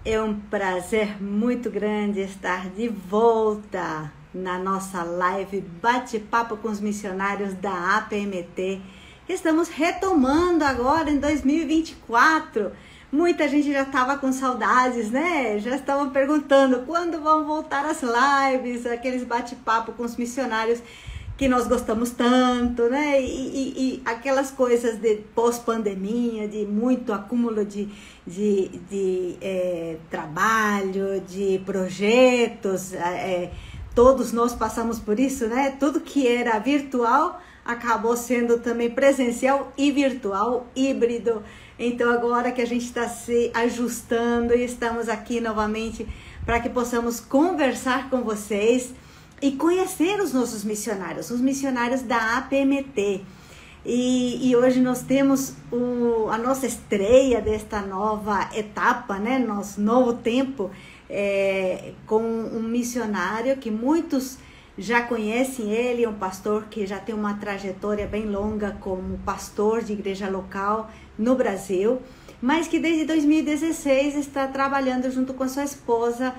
É um prazer muito grande estar de volta na nossa live Bate-Papo com os Missionários da APMT. Estamos retomando agora em 2024. Muita gente já estava com saudades, né? Já estavam perguntando quando vão voltar as lives, aqueles bate-papo com os missionários que nós gostamos tanto, né? E aquelas coisas de pós-pandemia, de muito acúmulo de trabalho, de projetos, todos nós passamos por isso, né? Tudo que era virtual acabou sendo também presencial e virtual, híbrido. Então agora que a gente está se ajustando e estamos aqui novamente para que possamos conversar com vocês e conhecer os nossos missionários, os missionários da APMT. E hoje nós temos a nossa estreia desta nova etapa, né? Nosso novo tempo, com um missionário que muitos já conhecem ele, um pastor que já tem uma trajetória bem longa como pastor de igreja local no Brasil, mas que desde 2016 está trabalhando junto com sua esposa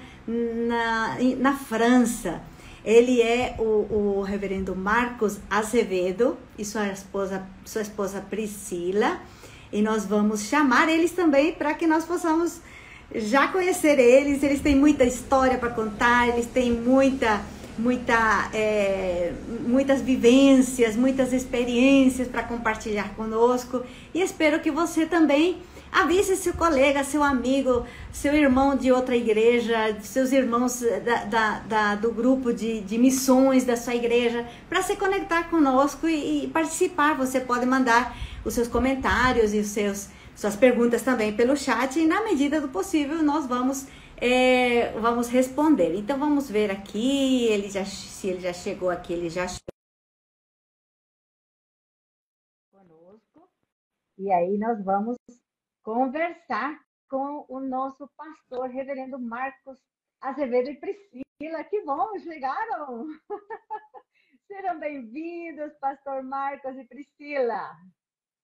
na França. Ele é o reverendo Marcos Azevedo e sua esposa Priscila. E nós vamos chamar eles também para que nós possamos já conhecer eles. Eles têm muita história para contar, eles têm muitas vivências, muitas experiências para compartilhar conosco. E espero que você também avise seu colega, seu amigo, seu irmão de outra igreja, seus irmãos do grupo de missões da sua igreja, para se conectar conosco e participar. Você pode mandar os seus comentários e suas perguntas também pelo chat, e na medida do possível nós vamos responder. Então vamos ver aqui, se ele já chegou aqui, ele já chegou conosco. E aí nós vamos conversar com o nosso pastor, reverendo Marcos Azevedo e Priscila. Que bom, chegaram! Sejam bem-vindos, pastor Marcos e Priscila.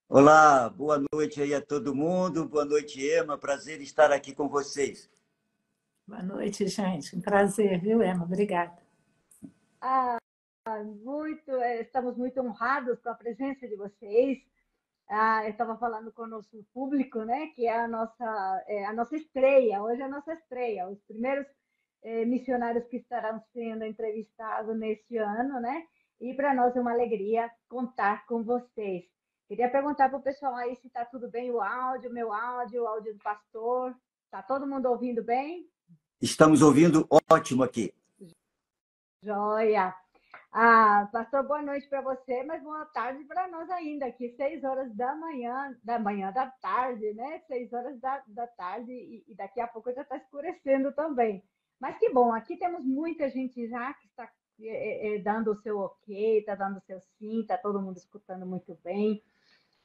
Olá, boa noite aí a todo mundo. Boa noite, Ema. Prazer estar aqui com vocês. Boa noite, gente. Um prazer, viu, Ema? Obrigada. Estamos muito honrados com a presença de vocês. Eu estava falando com o nosso público, né, que é a nossa estreia. Hoje é a nossa estreia. Os primeiros missionários que estarão sendo entrevistados neste ano, né? E para nós é uma alegria contar com vocês. Queria perguntar para o pessoal aí se está tudo bem o áudio, meu áudio, o áudio do pastor. Está todo mundo ouvindo bem? Estamos ouvindo ótimo aqui. Joia! Pastor, boa noite para você, mas boa tarde para nós ainda, aqui 6 horas da tarde, né? 6 horas da tarde, e daqui a pouco já está escurecendo também. Mas que bom, aqui temos muita gente já que está dando o seu ok, está dando o seu sim, está todo mundo escutando muito bem.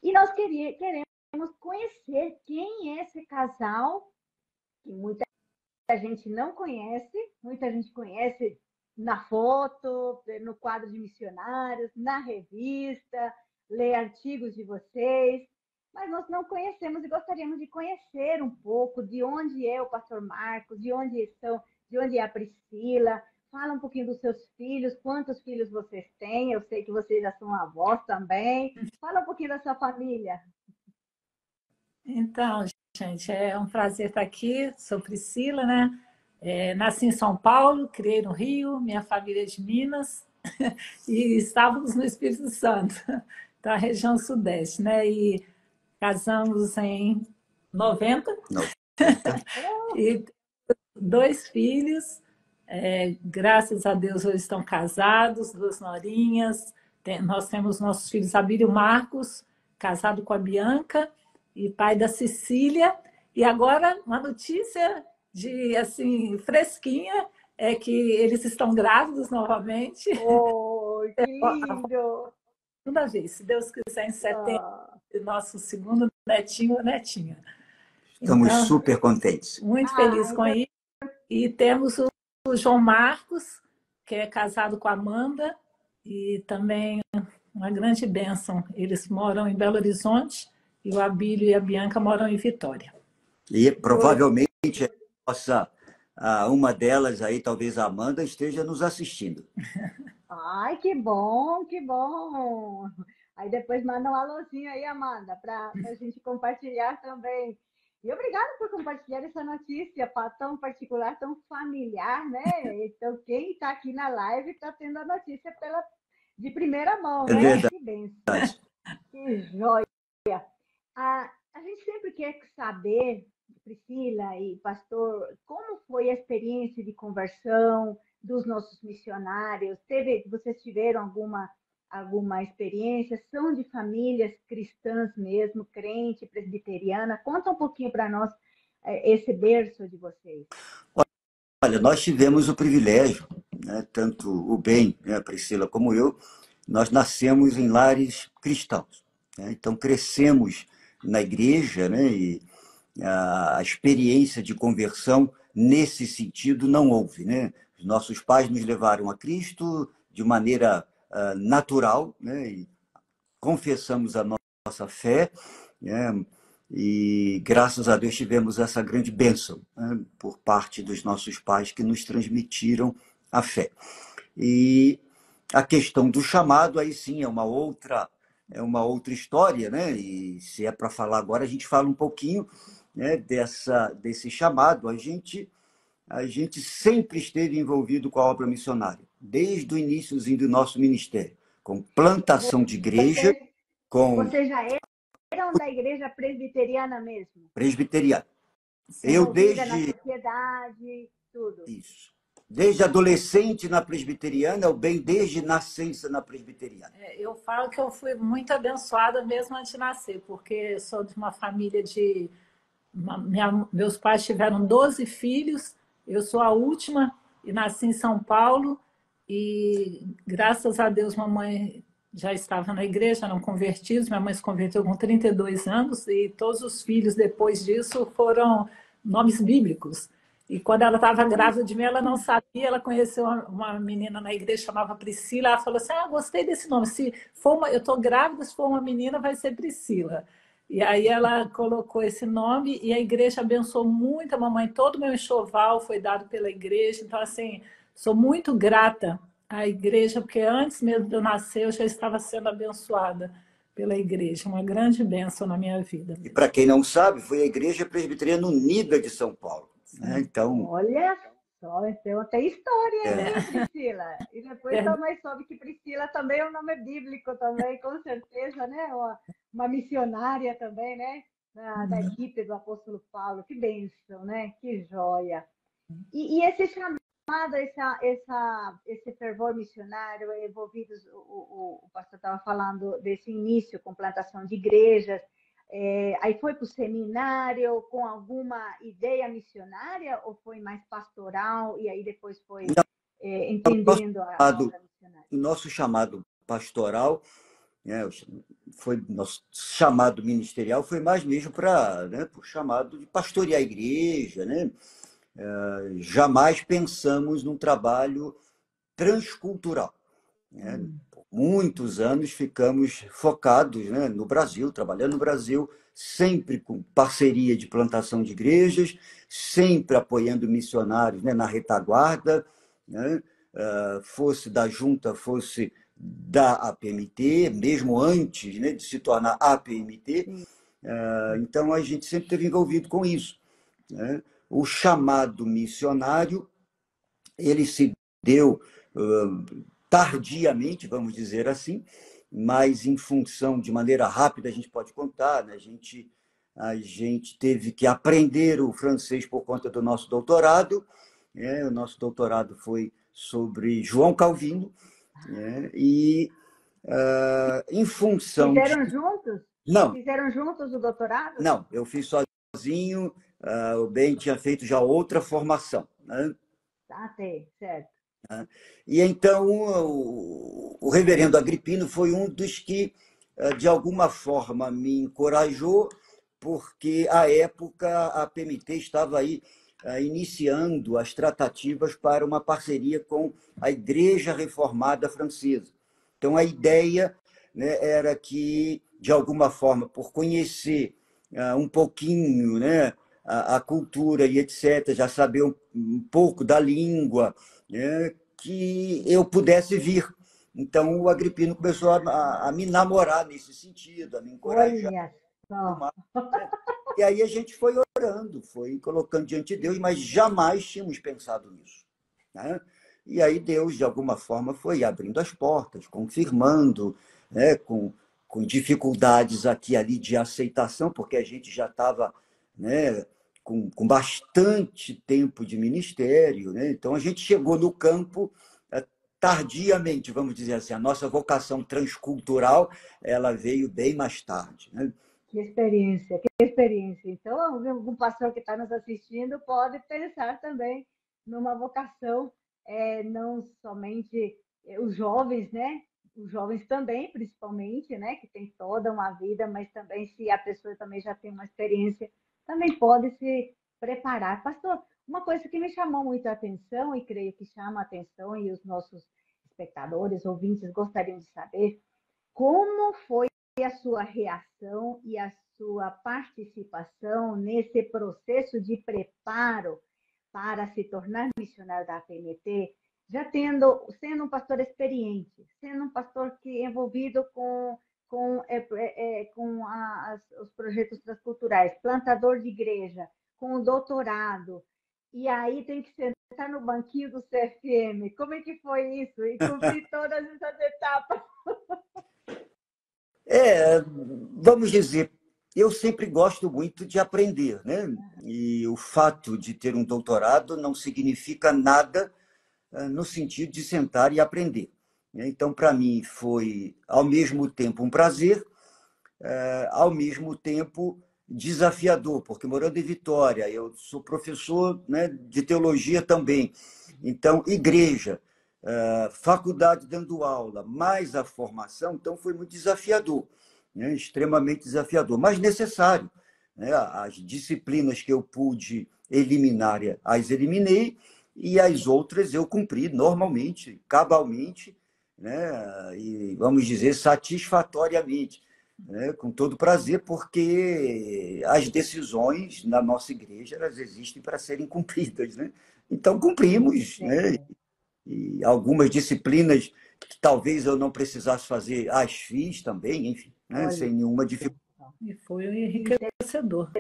E nós queremos conhecer quem é esse casal, que muita gente não conhece, muita gente conhece na foto, no quadro de missionários, na revista, lê artigos de vocês, mas nós não conhecemos e gostaríamos de conhecer um pouco de onde é o pastor Marcos, de onde é a Priscila. Fala um pouquinho dos seus filhos, quantos filhos vocês têm, eu sei que vocês já são avós também. Fala um pouquinho da sua família. Então, gente, é um prazer estar aqui. Sou Priscila, né? Nasci em São Paulo, criei no Rio, minha família é de Minas e estávamos no Espírito Santo, da região sudeste, né? E casamos em 90 e 2 filhos. Graças a Deus hoje estão casados, 2 norinhas. Nós temos nossos filhos Abílio Marcos, casado com a Bianca e pai da Cecília. E agora uma notícia assim fresquinha é que eles estão grávidos novamente. Oh, que lindo! Segunda vez, se Deus quiser, em setembro, nosso segundo netinho ou netinha. Estamos super contentes. Muito feliz com isso. E temos o João Marcos, que é casado com a Amanda, e também uma grande bênção. Eles moram em Belo Horizonte e o Abílio e a Bianca moram em Vitória. E provavelmente nossa, uma delas aí, talvez a Amanda, esteja nos assistindo. Ai, que bom, que bom. Aí depois manda um alôzinho aí, Amanda, para a gente compartilhar também. E obrigada por compartilhar essa notícia tão particular, tão familiar, né? Então, quem está aqui na live está tendo a notícia de primeira mão, É né? verdade. Que bênção, que joia. A gente sempre quer saber, Priscila e pastor, como foi a experiência de conversão dos nossos missionários? Vocês tiveram alguma experiência? São de famílias cristãs mesmo, crente, presbiteriana? Conta um pouquinho para nós esse berço de vocês. Olha, nós tivemos o privilégio, né, tanto o Ben, né, a Priscila, como eu, nós nascemos em lares cristãos, né? Então crescemos na igreja, né, e a experiência de conversão nesse sentido não houve, né? Os nossos pais nos levaram a Cristo de maneira natural, né, e confessamos a nossa fé, né, e graças a Deus tivemos essa grande bênção, né, por parte dos nossos pais que nos transmitiram a fé. E a questão do chamado, aí sim, é uma outra história, né? E se é para falar agora, a gente fala um pouquinho, né, desse chamado. A gente sempre esteve envolvido com a obra missionária, desde o iníciozinho do nosso ministério, com plantação de igreja, com Vocês já eram da igreja presbiteriana mesmo? presbiteriano. Eu Envolvida na desde sociedade, tudo. isso. Desde adolescente na presbiteriana, ou bem desde nascença na presbiteriana. Eu falo que eu fui muito abençoada mesmo antes de nascer, porque sou de uma família de... meus pais tiveram 12 filhos, eu sou a última e nasci em São Paulo. E graças a Deus, mamãe já estava na igreja, eram convertidos. Minha mãe se converteu com 32 anos e todos os filhos depois disso foram nomes bíblicos. E quando ela estava grávida de mim, ela não sabia, ela conheceu uma menina na igreja, chamava Priscila, ela falou assim, gostei desse nome, se for eu estou grávida, se for uma menina, vai ser Priscila. E aí ela colocou esse nome e a igreja abençoou muito a mamãe, todo o meu enxoval foi dado pela igreja, então assim, sou muito grata à igreja, porque antes mesmo de eu nascer, eu já estava sendo abençoada pela igreja, uma grande bênção na minha vida. E para quem não sabe, foi a Igreja Presbiteriana Unida de São Paulo, né? Então, olha só, então tem história aí, Priscila. E depois também soube que Priscila também é um nome bíblico também, com certeza, né? Uma missionária também, né? Da equipe do apóstolo Paulo. Que bênção, né? Que joia. E esse chamado, esse fervor missionário envolvidos, o pastor estava falando desse início com plantação de igrejas, aí foi para o seminário com alguma ideia missionária ou foi mais pastoral e aí depois foi entendendo a obra missionária? O nosso chamado pastoral, né, foi nosso chamado ministerial foi mais mesmo para, né, por chamado de pastorear a igreja, né? Jamais pensamos num trabalho transcultural, né? Por muitos anos ficamos focados, né, no Brasil, trabalhando no Brasil, sempre com parceria de plantação de igrejas, sempre apoiando missionários, né, na retaguarda, né, fosse da junta, fosse da APMT, mesmo antes, né, de se tornar APMT. Então a gente sempre esteve envolvido com isso, né? O chamado missionário, ele se deu tardiamente, vamos dizer assim, mas em função, de maneira rápida, a gente pode contar, né? A gente teve que aprender o francês por conta do nosso doutorado, né? O nosso doutorado foi sobre João Calvino, né? E em função... Fizeram juntos? Não. Fizeram juntos o doutorado? Não, eu fiz sozinho. O Ben tinha feito já outra formação, né? Certo. E então o reverendo Agripino foi um dos que, de alguma forma, me encorajou, porque, à época, a PMT estava aí iniciando as tratativas para uma parceria com a Igreja Reformada Francesa. Então, a ideia, né, era que, de alguma forma, por conhecer um pouquinho, né, a cultura e etc., já saber um pouco da língua, né, que eu pudesse vir. Então, o Agripino começou a me namorar nesse sentido, a me encorajar. Olha só. Né? E aí a gente foi orando, foi colocando diante de Deus, mas jamais tínhamos pensado nisso. Né? E aí Deus, de alguma forma, foi abrindo as portas, confirmando, né, com dificuldades aqui e ali de aceitação, porque a gente já estava, né, com bastante tempo de ministério. Né? Então, a gente chegou no campo tardiamente, vamos dizer assim. A nossa vocação transcultural ela veio bem mais tarde. Né? Que experiência, que experiência. Então, algum pastor que está nos assistindo pode pensar também numa vocação, não somente os jovens, né? Os jovens também, principalmente, né? Que tem toda uma vida, mas também se a pessoa também já tem uma experiência, também pode se preparar. Pastor, uma coisa que me chamou muito a atenção, e creio que chama a atenção, e os nossos espectadores, ouvintes gostariam de saber, como foi a sua reação e a sua participação nesse processo de preparo para se tornar missionário da APMT, sendo um pastor experiente, sendo um pastor que é envolvido com os projetos transculturais, plantador de igreja, com o doutorado, e aí tem que sentar no banquinho do CFM. Como é que foi isso? E cumprir todas essas etapas? Vamos dizer, eu sempre gosto muito de aprender, né? E o fato de ter um doutorado não significa nada no sentido de sentar e aprender. Então, para mim, foi ao mesmo tempo um prazer, ao mesmo tempo desafiador, porque morando em Vitória, eu sou professor, né, de teologia também. Então, igreja, faculdade dando aula, mais a formação, então foi muito desafiador, né, extremamente desafiador, mas necessário. Né? As disciplinas que eu pude eliminar, as eliminei, e as outras eu cumpri normalmente, cabalmente, né? E, vamos dizer, satisfatoriamente, né? Com todo prazer, porque as decisões na nossa igreja elas existem para serem cumpridas. Né? Então, cumprimos. Né? E algumas disciplinas que talvez eu não precisasse fazer, as fiz também, enfim, né? Sem nenhuma dificuldade. E foi enriquecedor.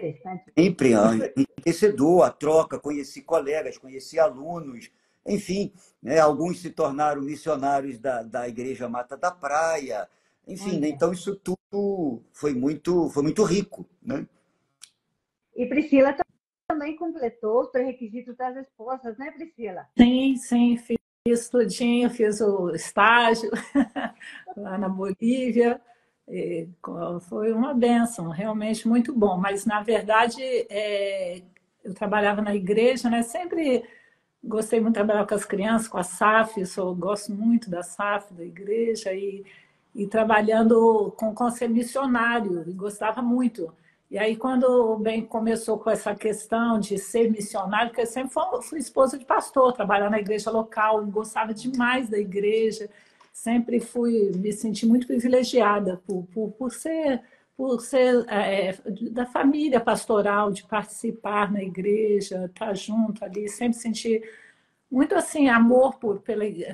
Sempre enriquecedor, a troca, conheci colegas, conheci alunos, enfim, né? Alguns se tornaram missionários da Igreja Mata da Praia, enfim, né? Então isso tudo foi muito rico. Né? E Priscila também completou os pré-requisitos das esposas, né, Priscila? Sim, fiz tudinho, fiz o estágio lá na Bolívia. Foi uma bênção, realmente muito bom. Mas, na verdade, eu trabalhava na igreja, né? Sempre gostei muito de trabalhar com as crianças, com a SAF, gosto muito da SAF, da igreja, e trabalhando com conselho missionário, e gostava muito. E aí, quando o Ben começou com essa questão de ser missionário, porque eu sempre fui esposa de pastor, trabalhar na igreja local, gostava demais da igreja, sempre me senti muito privilegiada por ser da família pastoral, de participar na igreja, estar junto ali, sempre senti muito assim amor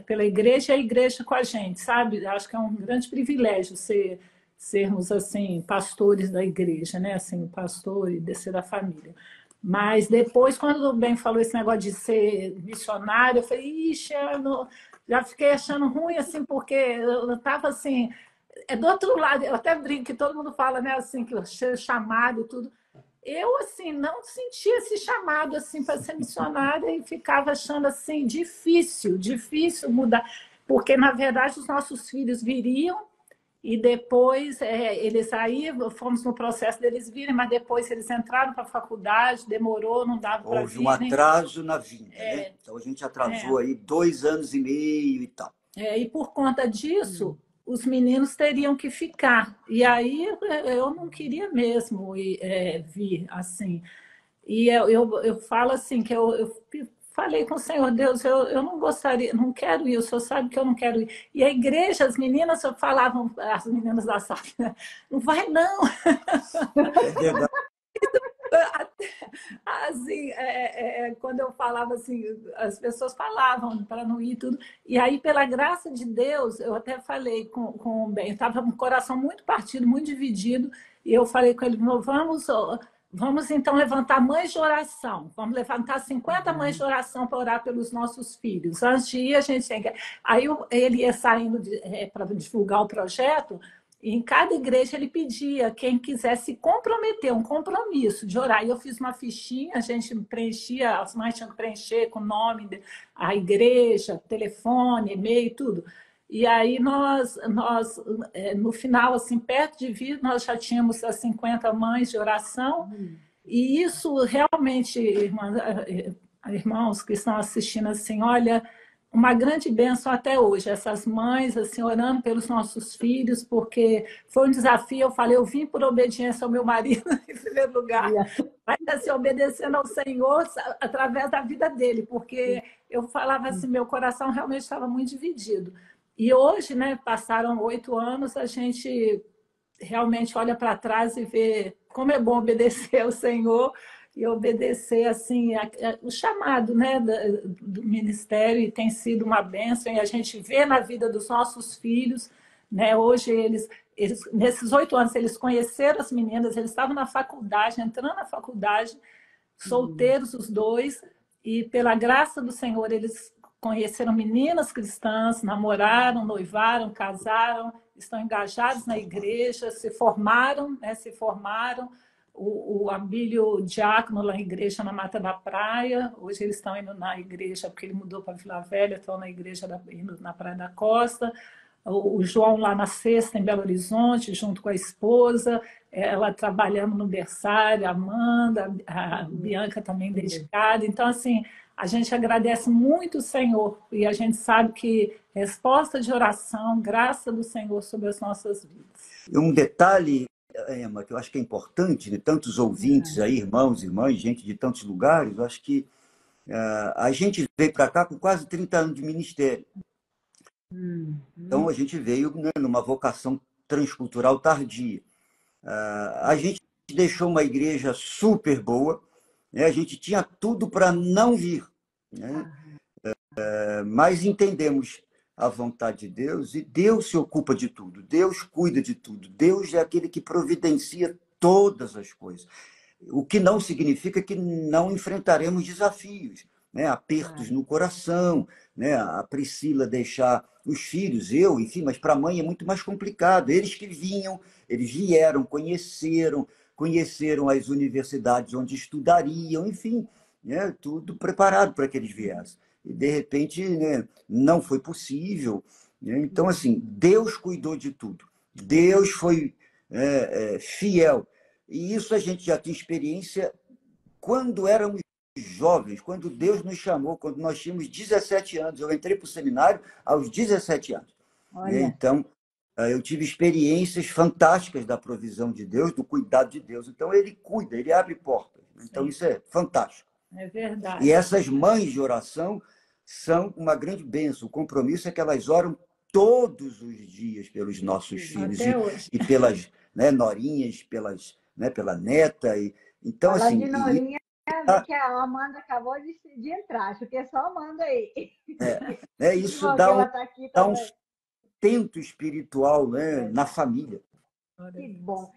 pela igreja e a igreja com a gente, sabe? Acho que é um grande privilégio sermos assim pastores da igreja, né? Assim, pastor e descer da família. Mas depois, quando o Ben falou esse negócio de ser missionário, eu falei, ixi, já fiquei achando ruim, assim, porque eu estava assim, do outro lado, eu até brinco que todo mundo fala, né, assim, que eu chamado e tudo. Eu, assim, não sentia esse chamado, assim, para ser missionária e ficava achando, assim, difícil mudar. Porque, na verdade, os nossos filhos viriam e depois eles aí, fomos no processo deles virem, mas depois eles entraram para a faculdade, demorou, não dava para vir. Houve um atraso na vinda, né? Então a gente atrasou aí 2 anos e meio e tal. E por conta disso, os meninos teriam que ficar. E aí eu não queria mesmo vir assim. E eu falo assim, que eu falei com o Senhor, Deus, eu não gostaria, não quero ir, o Senhor sabe que eu não quero ir. E a igreja, as meninas falavam, as meninas da sala, não vai não. É verdade. Até, assim, quando eu falava assim, as pessoas falavam para não ir tudo. E aí, pela graça de Deus, eu até falei com o Ben, estava com o coração muito partido, muito dividido, e eu falei com ele, vamos então levantar mães de oração. Vamos levantar 50 mães de oração para orar pelos nossos filhos. Antes de ir, a gente tem que... Aí ele ia saindo para divulgar o projeto. E em cada igreja ele pedia quem quisesse comprometer, um compromisso de orar. E eu fiz uma fichinha, a gente preenchia, as mães tinham que preencher com o nome, a igreja, telefone, e-mail, tudo. E aí no final, assim, perto de vir, nós já tínhamos as 50 mães de oração. E isso realmente, irmãos que estão assistindo, assim, olha, uma grande bênção até hoje, essas mães assim orando pelos nossos filhos, porque foi um desafio. Eu falei, eu vim por obediência ao meu marido em primeiro lugar, mas assim, obedecendo ao Senhor através da vida dele, porque eu falava assim, meu coração realmente estava muito dividido. E hoje, né, passaram 8 anos, a gente realmente olha para trás e vê como é bom obedecer ao Senhor e obedecer assim o chamado, né, do ministério, e tem sido uma bênção, e a gente vê na vida dos nossos filhos, né? Hoje eles nesses 8 anos eles conheceram as meninas, eles estavam na faculdade, entrando na faculdade, solteiros os dois, e pela graça do Senhor eles conheceram meninas cristãs, namoraram, noivaram, casaram, estão engajados na igreja, se formaram, né? Se formaram. O Abílio diácono lá na igreja na Mata da Praia, hoje eles estão indo na igreja, porque ele mudou para Vila Velha, estão na igreja indo na Praia da Costa. O João lá na Sexta, em Belo Horizonte, junto com a esposa, ela trabalhando no berçário, a Amanda, a Bianca também dedicada. Então, assim, a gente agradece muito o Senhor, e a gente sabe que resposta de oração, graça do Senhor sobre as nossas vidas. Um detalhe, Emma, que eu acho que é importante, né? Tantos ouvintes aí, irmãos, irmãs, gente de tantos lugares, eu acho que a gente veio para cá com quase 30 anos de ministério. Então, a gente veio, né, numa vocação transcultural tardia. A gente deixou uma igreja super boa, né? A gente tinha tudo para não vir, né? Mas entendemos a vontade de Deus, e Deus se ocupa de tudo, Deus cuida de tudo, Deus é aquele que providencia todas as coisas. O que não significa que não enfrentaremos desafios, né? Apertos no coração, né? A Priscila deixar os filhos, eu, enfim, mas para a mãe é muito mais complicado. Eles que vinham, eles vieram, conheceram as universidades onde estudariam, enfim, né? Tudo preparado para que eles viessem. E, de repente, né, não foi possível, né? Então, assim, Deus cuidou de tudo. Deus foi fiel. E isso a gente já tinha experiência quando éramos jovens, quando Deus nos chamou, quando nós tínhamos 17 anos. Eu entrei para o seminário aos 17 anos. Olha. Então, eu tive experiências fantásticas da provisão de Deus, do cuidado de Deus. Então, ele cuida, ele abre portas. Então, isso é fantástico. É verdade. E essas mães de oração são uma grande bênção. O compromisso é que elas oram todos os dias pelos nossos filhos e pelas, né, norinhas, pela neta. Então, fala assim, de norinha, que a Amanda acabou de entrar. Acho que é só Amanda aí. Isso dá um sustento espiritual, né, na família. Que bom.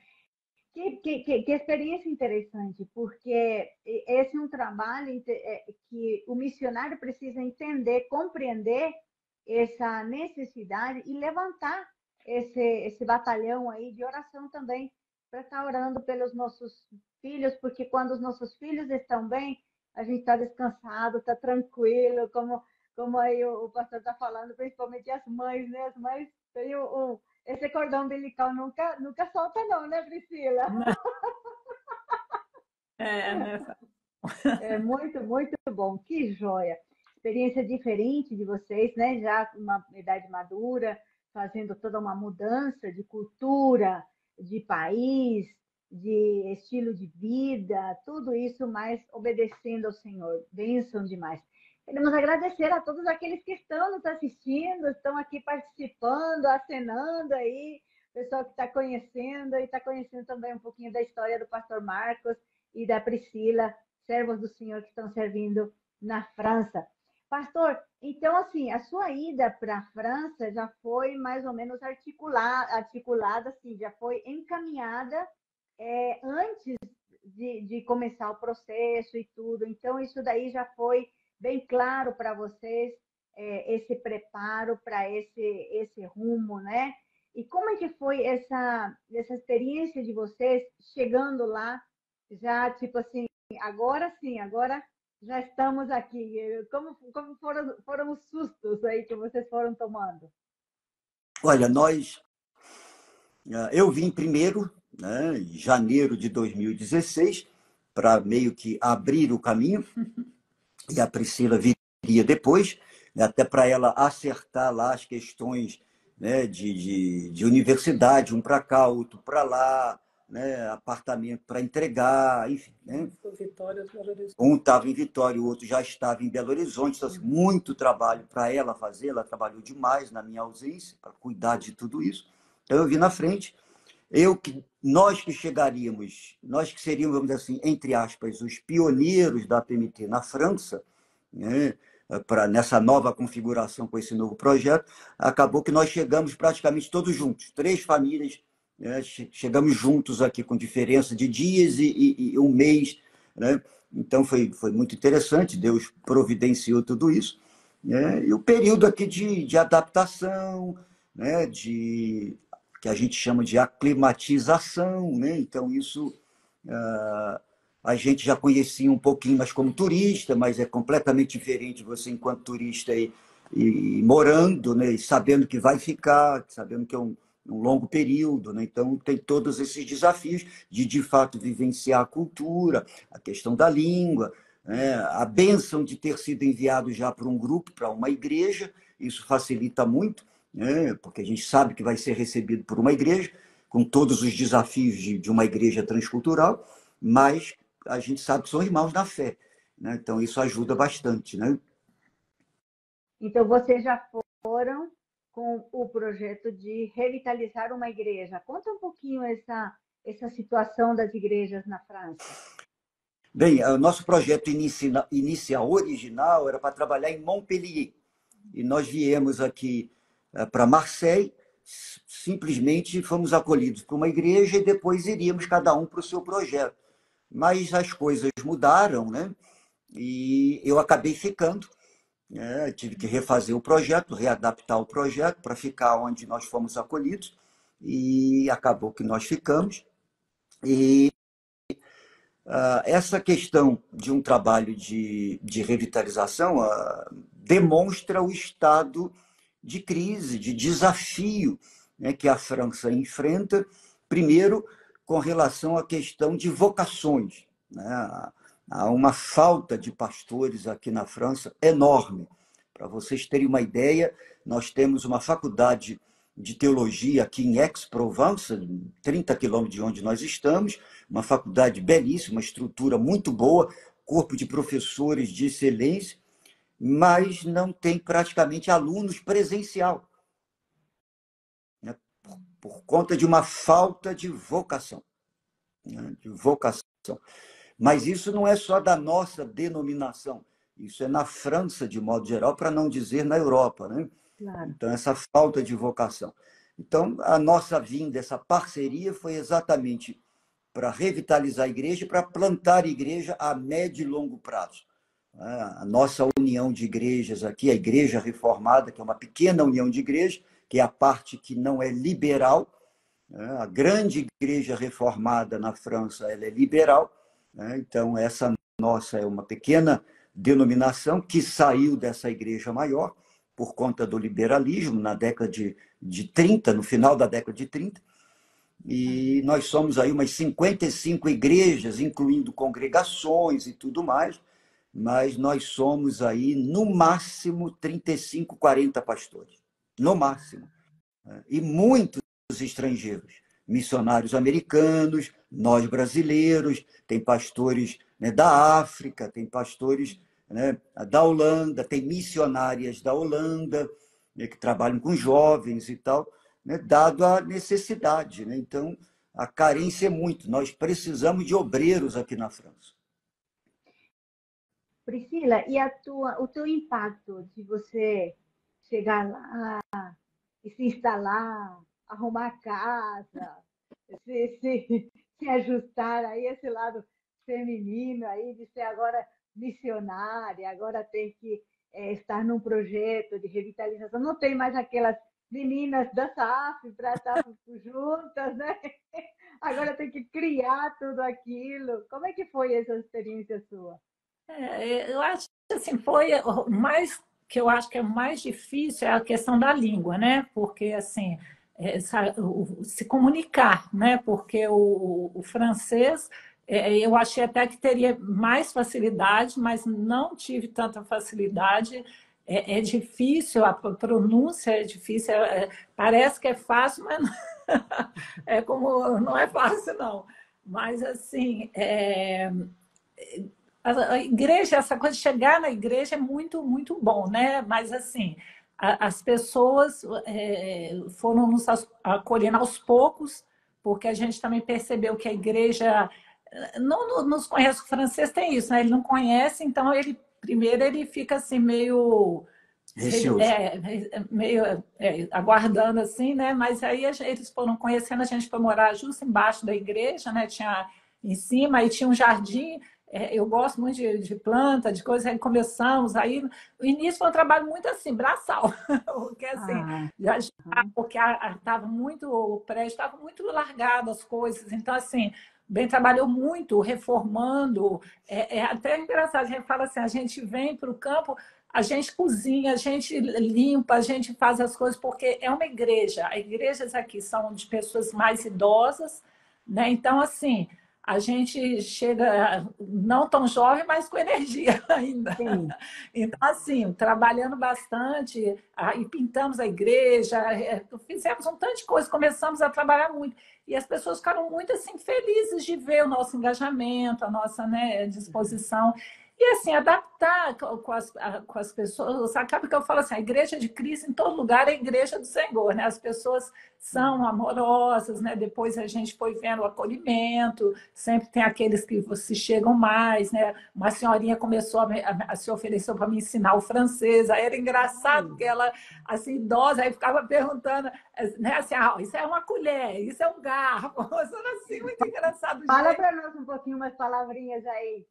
Que experiência interessante, porque esse é um trabalho que o missionário precisa entender, compreender essa necessidade e levantar esse batalhão aí de oração também, para estar orando pelos nossos filhos, porque quando os nossos filhos estão bem, a gente está descansado, está tranquilo, como aí o pastor está falando, principalmente as mães, né? As mães têm esse cordão umbilical nunca solta não, né, Priscila? Não. Né? É muito, muito bom. Que joia. Experiência diferente de vocês, né? Já com uma idade madura, fazendo toda uma mudança de cultura, de país, de estilo de vida, tudo isso, mas obedecendo ao Senhor. Bênção demais. Queremos agradecer a todos aqueles que estão nos assistindo, estão aqui participando, acenando aí, pessoal que está conhecendo e está conhecendo também um pouquinho da história do pastor Marcos e da Priscila, servos do Senhor que estão servindo na França. Pastor, então, assim, a sua ida para a França já foi mais ou menos articulada, assim, já foi encaminhada antes de começar o processo e tudo. Então, isso daí já foi bem claro para vocês, esse preparo para esse rumo, né? E como é que foi essa experiência de vocês chegando lá, já tipo assim, agora sim, agora já estamos aqui. Como foram os sustos aí que vocês foram tomando? Olha, eu vim primeiro, né, em janeiro de 2016, para meio que abrir o caminho, e a Priscila viria depois, né, até para ela acertar lá as questões, né, de universidade, um para cá, outro para lá, né, apartamento para entregar, enfim. Né? Um estava em Vitória, o outro já estava em Belo Horizonte, então, assim, muito trabalho para ela fazer, ela trabalhou demais na minha ausência, para cuidar de tudo isso. Então eu vim na frente, nós que chegaríamos, nós que seríamos, vamos dizer assim, entre aspas, os pioneiros da PMT na França, né, nessa nova configuração com esse novo projeto, acabou que nós chegamos praticamente todos juntos, 3 famílias, né, chegamos juntos aqui com diferença de dias e um mês, né? Então foi muito interessante, Deus providenciou tudo isso, né? E o período aqui de adaptação, né, que a gente chama de aclimatização, né? Então isso a gente já conhecia um pouquinho mais como turista, mas é completamente diferente você enquanto turista e morando, né? E sabendo que vai ficar, sabendo que é um longo período, né? Então tem todos esses desafios de fato vivenciar a cultura, a questão da língua, né? A bênção de ter sido enviado já para um grupo, para uma igreja, isso facilita muito, né? Porque a gente sabe que vai ser recebido por uma igreja, com todos os desafios de uma igreja transcultural, mas a gente sabe que são irmãos na fé, né? Então isso ajuda bastante, né? Então, vocês já foram com o projeto de revitalizar uma igreja. Conta um pouquinho essa situação das igrejas na França. Bem, o nosso projeto inicial, original, era para trabalhar em Montpellier. E nós viemos aqui para Marseille, simplesmente fomos acolhidos por uma igreja e depois iríamos cada um para o seu projeto. Mas as coisas mudaram, né? E eu acabei ficando. Tive que refazer o projeto, readaptar o projeto para ficar onde nós fomos acolhidos. E acabou que nós ficamos. E essa questão de um trabalho de revitalização demonstra o estado de crise, de desafio, né, que a França enfrenta, primeiro com relação à questão de vocações, né? Há uma falta de pastores aqui na França enorme. Para vocês terem uma ideia, nós temos uma faculdade de teologia aqui em Aix-Provence, 30 quilômetros de onde nós estamos, uma faculdade belíssima, uma estrutura muito boa, corpo de professores de excelência, mas não tem praticamente alunos presencial, né? Por conta de uma falta de vocação, né? De vocação. Mas isso não é só da nossa denominação, isso é na França, de modo geral, para não dizer na Europa, né? Claro. Então, essa falta de vocação. Então, a nossa vinda, essa parceria, foi exatamente para revitalizar a igreja e para plantar a igreja a médio e longo prazo. A nossa união de igrejas aqui, a Igreja Reformada, que é uma pequena união de igrejas, que é a parte que não é liberal. A grande Igreja Reformada na França, ela é liberal. Então, essa nossa é uma pequena denominação que saiu dessa igreja maior por conta do liberalismo na década de 30, no final da década de 30. E nós somos aí umas 55 igrejas, incluindo congregações e tudo mais, mas nós somos aí, no máximo, 35, 40 pastores. No máximo. E muitos estrangeiros, missionários americanos, nós brasileiros, tem pastores, né, da África, tem pastores, né, da Holanda, tem missionárias da Holanda, né, que trabalham com jovens e tal, né, dado a necessidade, né? Então, a carência é muito. Nós precisamos de obreiros aqui na França. Priscila, e o teu impacto de você chegar lá e se instalar, arrumar a casa, se ajustar aí esse lado feminino aí de ser agora missionária, agora tem que estar num projeto de revitalização, não tem mais aquelas meninas da SAF para estar juntas, né? Agora tem que criar tudo aquilo. Como é que foi essa experiência sua? Eu acho que assim, foi o mais que eu acho que é o mais difícil é a questão da língua, né? Porque assim, se comunicar, né? Porque o francês eu achei até que teria mais facilidade, mas não tive tanta facilidade. É difícil, a pronúncia é difícil, parece que é fácil, mas não, é como não é fácil, não. Mas assim, a igreja, essa coisa de chegar na igreja é muito, muito bom, né? Mas, assim, as pessoas foram nos acolhendo aos poucos, porque a gente também percebeu que a igreja não nos conhece. O francês tem isso, né? Ele não conhece, então ele primeiro ele fica assim meio Receoso. aguardando assim, né? Mas aí eles foram conhecendo, a gente foi morar justo embaixo da igreja, né? Tinha em cima, aí tinha um jardim. Eu gosto muito de planta, de coisas, aí começamos, aí o início foi um trabalho muito assim, braçal, porque assim, porque estava muito, o prédio estava muito largado as coisas, então assim, bem trabalhou muito reformando, até engraçado, a gente fala assim, a gente vem para o campo, a gente cozinha, a gente limpa, a gente faz as coisas, porque é uma igreja, as igrejas aqui são de pessoas mais idosas, né? Então assim, a gente chega não tão jovem, mas com energia ainda. Sim. Então, assim, trabalhando bastante, e pintamos a igreja, fizemos um tanto de coisa, começamos a trabalhar muito. E as pessoas ficaram muito assim, felizes de ver o nosso engajamento, a nossa, né, disposição. E assim, adaptar com as pessoas. Acaba que eu falo assim, a igreja de Cristo em todo lugar é a igreja do Senhor, né? As pessoas são amorosas, né? Depois a gente foi vendo o acolhimento, sempre tem aqueles que se chegam mais, né? Uma senhorinha começou a se ofereceu para me ensinar o francês, aí era engraçado, porque ela, assim, idosa, aí ficava perguntando, né? Assim, isso é uma colher, isso é um garfo, assim, muito engraçado. Fala para nós um pouquinho umas palavrinhas aí.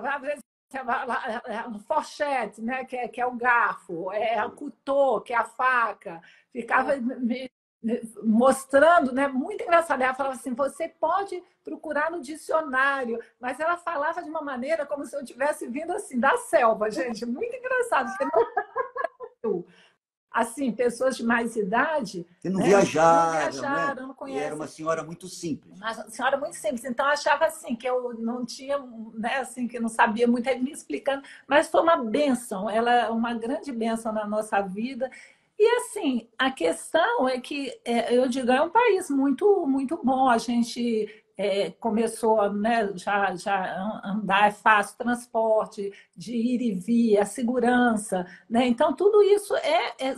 Vai ver um fourchette, né, que é o garfo, o couteau, que é a faca. Ficava mostrando, né, muito engraçado. Ela falava assim, você pode procurar no dicionário, mas ela falava de uma maneira como se eu tivesse vindo assim da selva, gente, muito engraçado. Assim, pessoas de mais idade... Que não né? viajaram, né? Não E conhecem. era uma senhora muito simples. Uma senhora muito simples. Então, eu achava assim, que eu não tinha, né, assim, que eu não sabia muito, aí me explicando. Mas foi uma bênção, ela é uma grande bênção na nossa vida. E, assim, a questão é que, eu digo, é um país muito, muito bom. A gente começou, né, já andar, é fácil, transporte, de ir e vir, a segurança, né? Então, tudo isso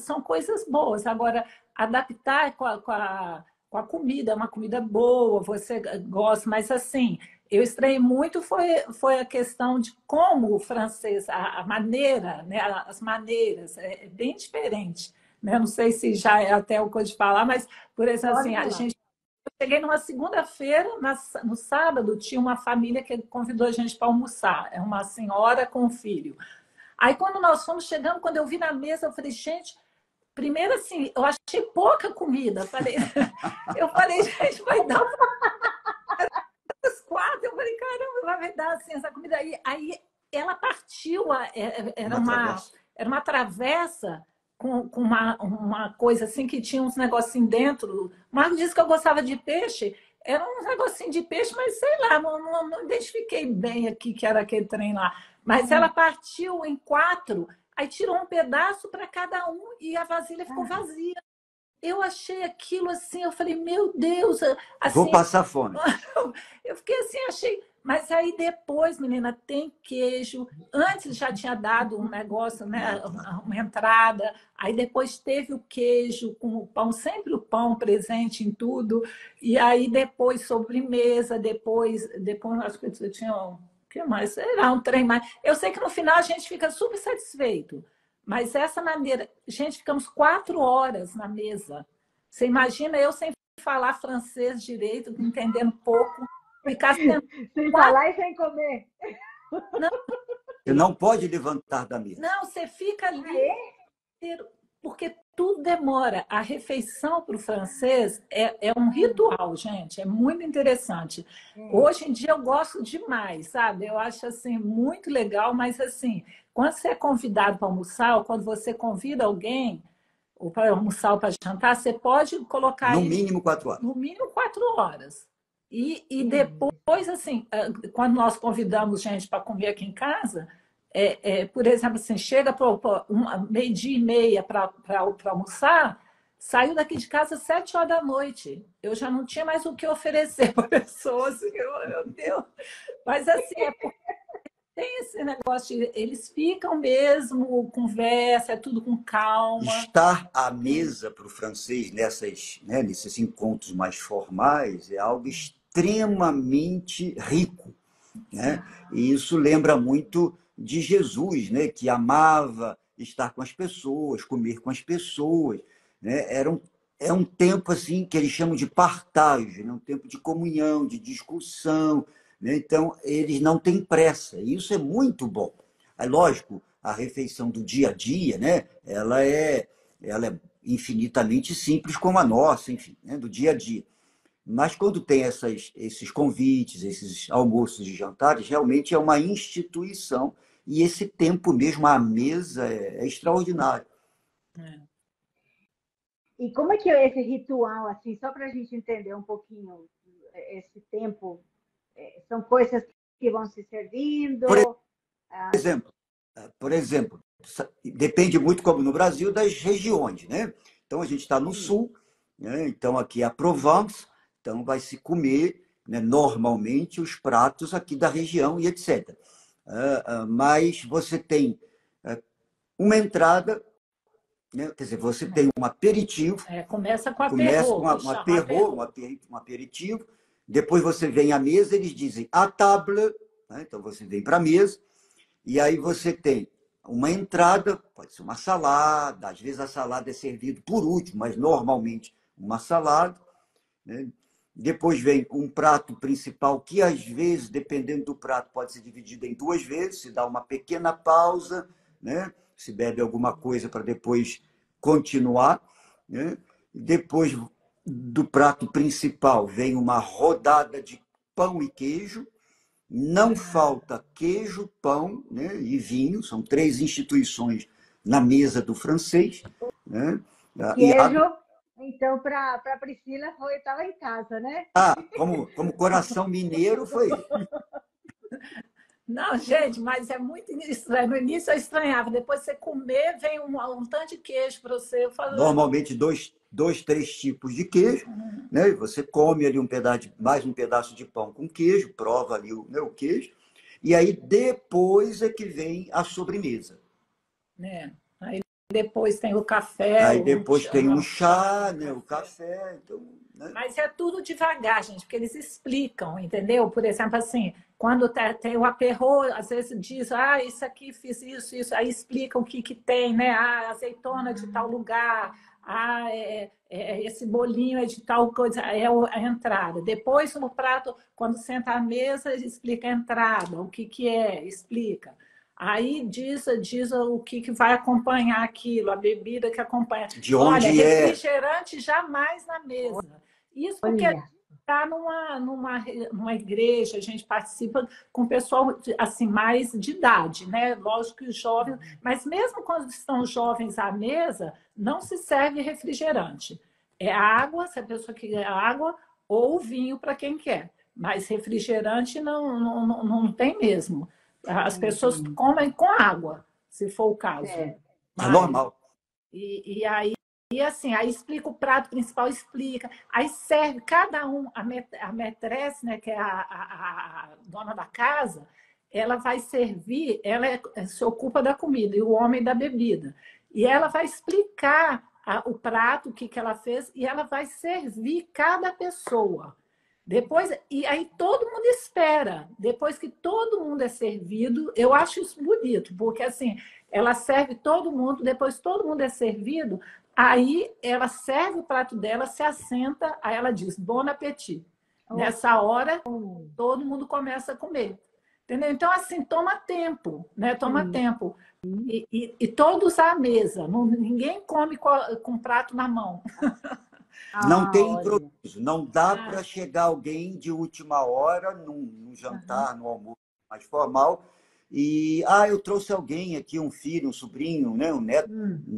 são coisas boas. Agora, adaptar com a comida, é uma comida boa, você gosta, mas assim, eu estranhei muito foi a questão de como o francês, a maneira, né, as maneiras, é bem diferente. Né? Não sei se já é até o coisa de falar, mas, por exemplo, assim, eu cheguei numa segunda-feira, no sábado, tinha uma família que convidou a gente para almoçar, é uma senhora com um filho. Aí, quando nós fomos chegando, quando eu vi na mesa, eu falei, gente, primeiro, assim, eu achei pouca comida. Eu falei, gente, vai dar uns quatro. Eu falei, caramba, vai dar assim, essa comida aí. Aí ela partiu, era uma travessa com uma coisa assim que tinha uns negocinhos dentro. O Marco disse que eu gostava de peixe. Era um negocinho de peixe, mas sei lá, não identifiquei bem aqui que era aquele trem lá. Mas ela partiu em quatro. Aí tirou um pedaço para cada um e a vasilha ficou vazia. Eu achei aquilo assim, eu falei, meu Deus, assim, vou passar fome. Eu fiquei assim, achei, Mas aí depois, menina, tem queijo. Antes já tinha dado um negócio, né? Uma entrada. Aí depois teve o queijo com o pão, sempre o pão presente em tudo. E aí depois sobremesa, depois acho que eu tinha o que mais? Sei lá, um trem mais. Eu sei que no final a gente fica super satisfeito. Mas essa maneira, gente, ficamos 4 horas na mesa. Você imagina eu sem falar francês direito, entendendo pouco, ficar sentado. Sem falar e sem comer. Não, Você não pode levantar da mesa. não, você fica ali, Ah, é? porque tudo demora. A refeição para o francês é um ritual, gente, é muito interessante. Hoje em dia eu gosto demais, sabe? Eu acho assim muito legal, mas assim, quando você é convidado para almoçar, ou quando você convida alguém, ou para almoçar ou para jantar, você pode colocar No aí mínimo 4 horas. no mínimo 4 horas. E depois, assim, quando nós convidamos gente para comer aqui em casa, por exemplo, assim, chega para meio-dia e meia para almoçar, saiu daqui de casa às 7 horas da noite. Eu já não tinha mais o que oferecer para pessoas. Meu Deus. Mas assim, porque tem esse negócio de eles ficam mesmo, conversa, é tudo com calma. Estar à mesa para o francês nesses encontros mais formais é algo extremamente rico, né? E isso lembra muito de Jesus, né? Que amava estar com as pessoas, comer com as pessoas, né? É um tempo assim que eles chamam de partage, né? Um tempo de comunhão, de discussão, né? Então eles não têm pressa. E isso é muito bom. É lógico, a refeição do dia a dia, né? Ela é infinitamente simples como a nossa, enfim, né? Do dia a dia. Mas quando tem esses convites, esses almoços e jantares, realmente é uma instituição. E esse tempo mesmo à mesa é extraordinário. E como é que é esse ritual, assim, só para a gente entender um pouquinho esse tempo? São coisas que vão se servindo? Exemplo, por exemplo, depende muito, como no Brasil, das regiões, né? Então, a gente está no sul, né? Então aqui é a Provence, então vai se comer, né, normalmente os pratos aqui da região e etc. Mas você tem uma entrada, né? Quer dizer, você tem um aperitivo, Começa com começa com aperro, chama aperro. um aperitivo, depois você vem à mesa, eles dizem à table, né? Então você vem para a mesa, e aí você tem uma entrada, pode ser uma salada, às vezes a salada é servida por último, mas normalmente uma salada, né? Depois vem um prato principal, que às vezes, dependendo do prato, pode ser dividido em 2 vezes, se dá uma pequena pausa, né? Se bebe alguma coisa para depois continuar, né? Depois do prato principal vem uma rodada de pão e queijo. Não falta queijo, pão, né, e vinho, são 3 instituições na mesa do francês, né? Queijo, então, para a Priscila, estava em casa, né? Como coração mineiro foi. Não, gente, mas é muito estranho. No início eu estranhava, depois você comer, vem um tanto de queijo para você. Eu falo, Normalmente 3 tipos de queijo, né? Você come ali mais um pedaço de pão com queijo, prova ali o queijo, e aí depois é que vem a sobremesa. né? Aí depois tem o café. Aí depois tem um chá, né? O café, então, né? Mas é tudo devagar, gente, porque eles explicam, entendeu? Por exemplo, assim, quando tem o aperro, às vezes diz, isso aqui fiz isso, aí explicam o que tem, né? Azeitona de tal lugar, esse bolinho é de tal coisa, é a entrada. Depois, no prato, quando senta à mesa, explica a entrada, o que é, explica. Aí diz o que vai acompanhar aquilo, a bebida que acompanha. De onde Olha, é? refrigerante jamais na mesa. Isso porque está numa igreja, a gente participa com pessoal assim, mais de idade, né? Lógico que os jovens, mas mesmo quando estão jovens à mesa, não se serve refrigerante. É água, se a pessoa quer água, ou vinho para quem quer. Mas refrigerante não tem mesmo. As pessoas comem com água, se for o caso. É normal. E aí E assim, aí explica o prato principal, explica. Aí serve cada um, a maîtresse, né, que é a dona da casa, ela vai servir, se ocupa da comida e o homem da bebida. E ela vai explicar o prato, o que, que ela fez, e ela vai servir cada pessoa. Depois, e aí todo mundo espera. Depois que todo mundo é servido, eu acho isso bonito, porque assim, ela serve todo mundo, depois todo mundo é servido, aí ela serve o prato dela, se assenta, aí ela diz, bon appétit. Nessa hora, todo mundo começa a comer. Entendeu? Então, assim, toma tempo, né? Toma tempo. E todos à mesa. Ninguém come com prato na mão. Não tem olha. improviso, não dá para chegar alguém de última hora num jantar, no almoço mais formal, e eu trouxe alguém aqui, um filho, um sobrinho, né, um neto.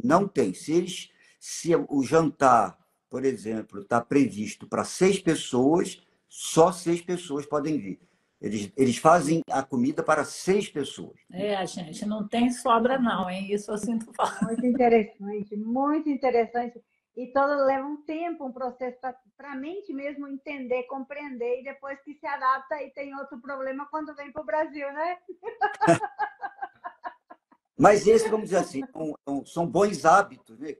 Não tem. Se o jantar, por exemplo, está previsto para 6 pessoas, só 6 pessoas podem vir. Eles fazem a comida para 6 pessoas. É, gente, não tem sobra não, hein? Isso eu sinto falta. Muito interessante, muito interessante. E todo leva um tempo, um processo para a mente mesmo entender, compreender, e depois que se adapta, e tem outro problema quando vem para o Brasil, né? Mas esse, vamos dizer assim, são bons hábitos, né?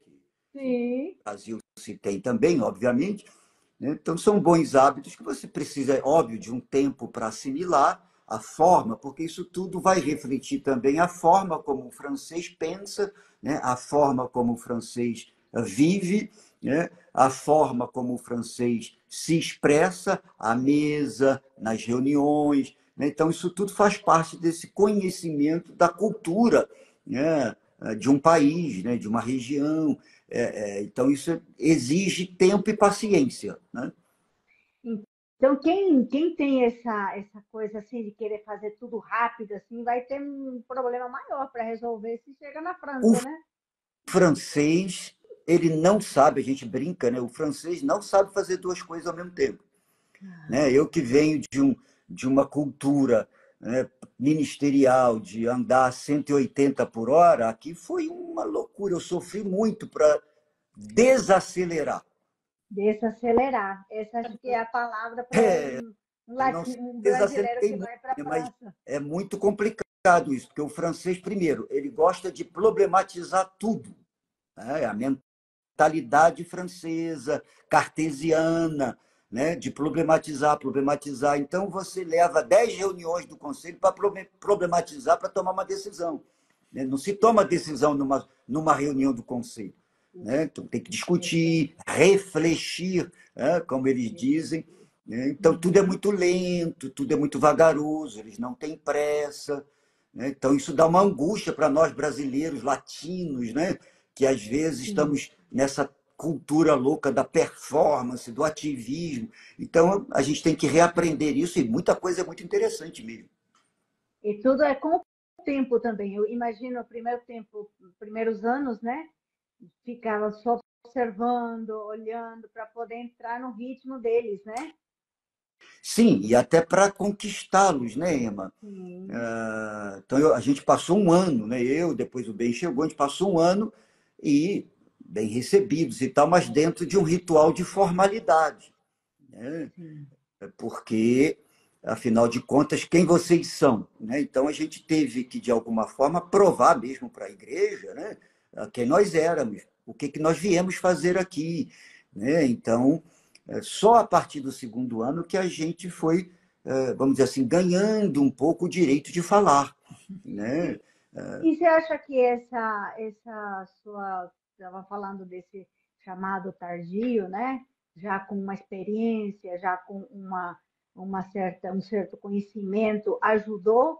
Sim. O Brasil se tem também, obviamente. Né? Então, são bons hábitos que você precisa, é óbvio, de um tempo para assimilar a forma, porque isso tudo vai refletir também a forma como o francês pensa, né? A forma como o francês vive, né? A forma como o francês se expressa à mesa, nas reuniões. Né? Então, isso tudo faz parte desse conhecimento da cultura, né? De um país, né? De uma região. Então, isso exige tempo e paciência. Né? Então, quem tem essa coisa assim de querer fazer tudo rápido, assim, vai ter um problema maior para resolver se chega na O França, né? francês, ele não sabe, a gente brinca, né? O francês não sabe fazer 2 coisas ao mesmo tempo. Né? Eu que venho de uma cultura, né, ministerial, de andar a 180 por hora, aqui foi uma loucura. Eu sofri muito para desacelerar. Desacelerar. Essa acho que é a palavra para Não um brasileiro desacelerei que muito, vai para a mas França. é muito complicado isso, porque o francês, primeiro, ele gosta de problematizar tudo. Né? A mentalidade francesa, cartesiana, né? De problematizar. Então, você leva 10 reuniões do conselho para problematizar, para tomar uma decisão. Né? Não se toma decisão numa reunião do conselho. Né? Então, tem que discutir, refletir, né? Como eles dizem. Né? Então, tudo é muito lento, tudo é muito vagaroso, eles não têm pressa. Né? Então, isso dá uma angústia para nós brasileiros, latinos, né? Que às vezes estamos nessa cultura louca da performance, do ativismo. Então, a gente tem que reaprender isso, e muita coisa é muito interessante mesmo. E tudo é com o tempo também. Eu imagino o primeiro tempo, os primeiros anos, né? Ficava só observando, olhando, para poder entrar no ritmo deles, né? Sim, e até para conquistá-los, né, Emma? Então, a gente passou um ano, né? Depois o Ben chegou, a gente passou um ano e bem recebidos e tal, mas dentro de um ritual de formalidade. Né? Porque, afinal de contas, quem vocês são? Né? Então, a gente teve que, de alguma forma, provar mesmo para a igreja, né? Quem nós éramos, o que nós viemos fazer aqui. Né? Então, só a partir do 2º ano que a gente foi, vamos dizer assim, ganhando um pouco o direito de falar. Né? E você acha que essa sua, estava falando desse chamado tardio, né? Já com uma experiência, já com um certo conhecimento, ajudou?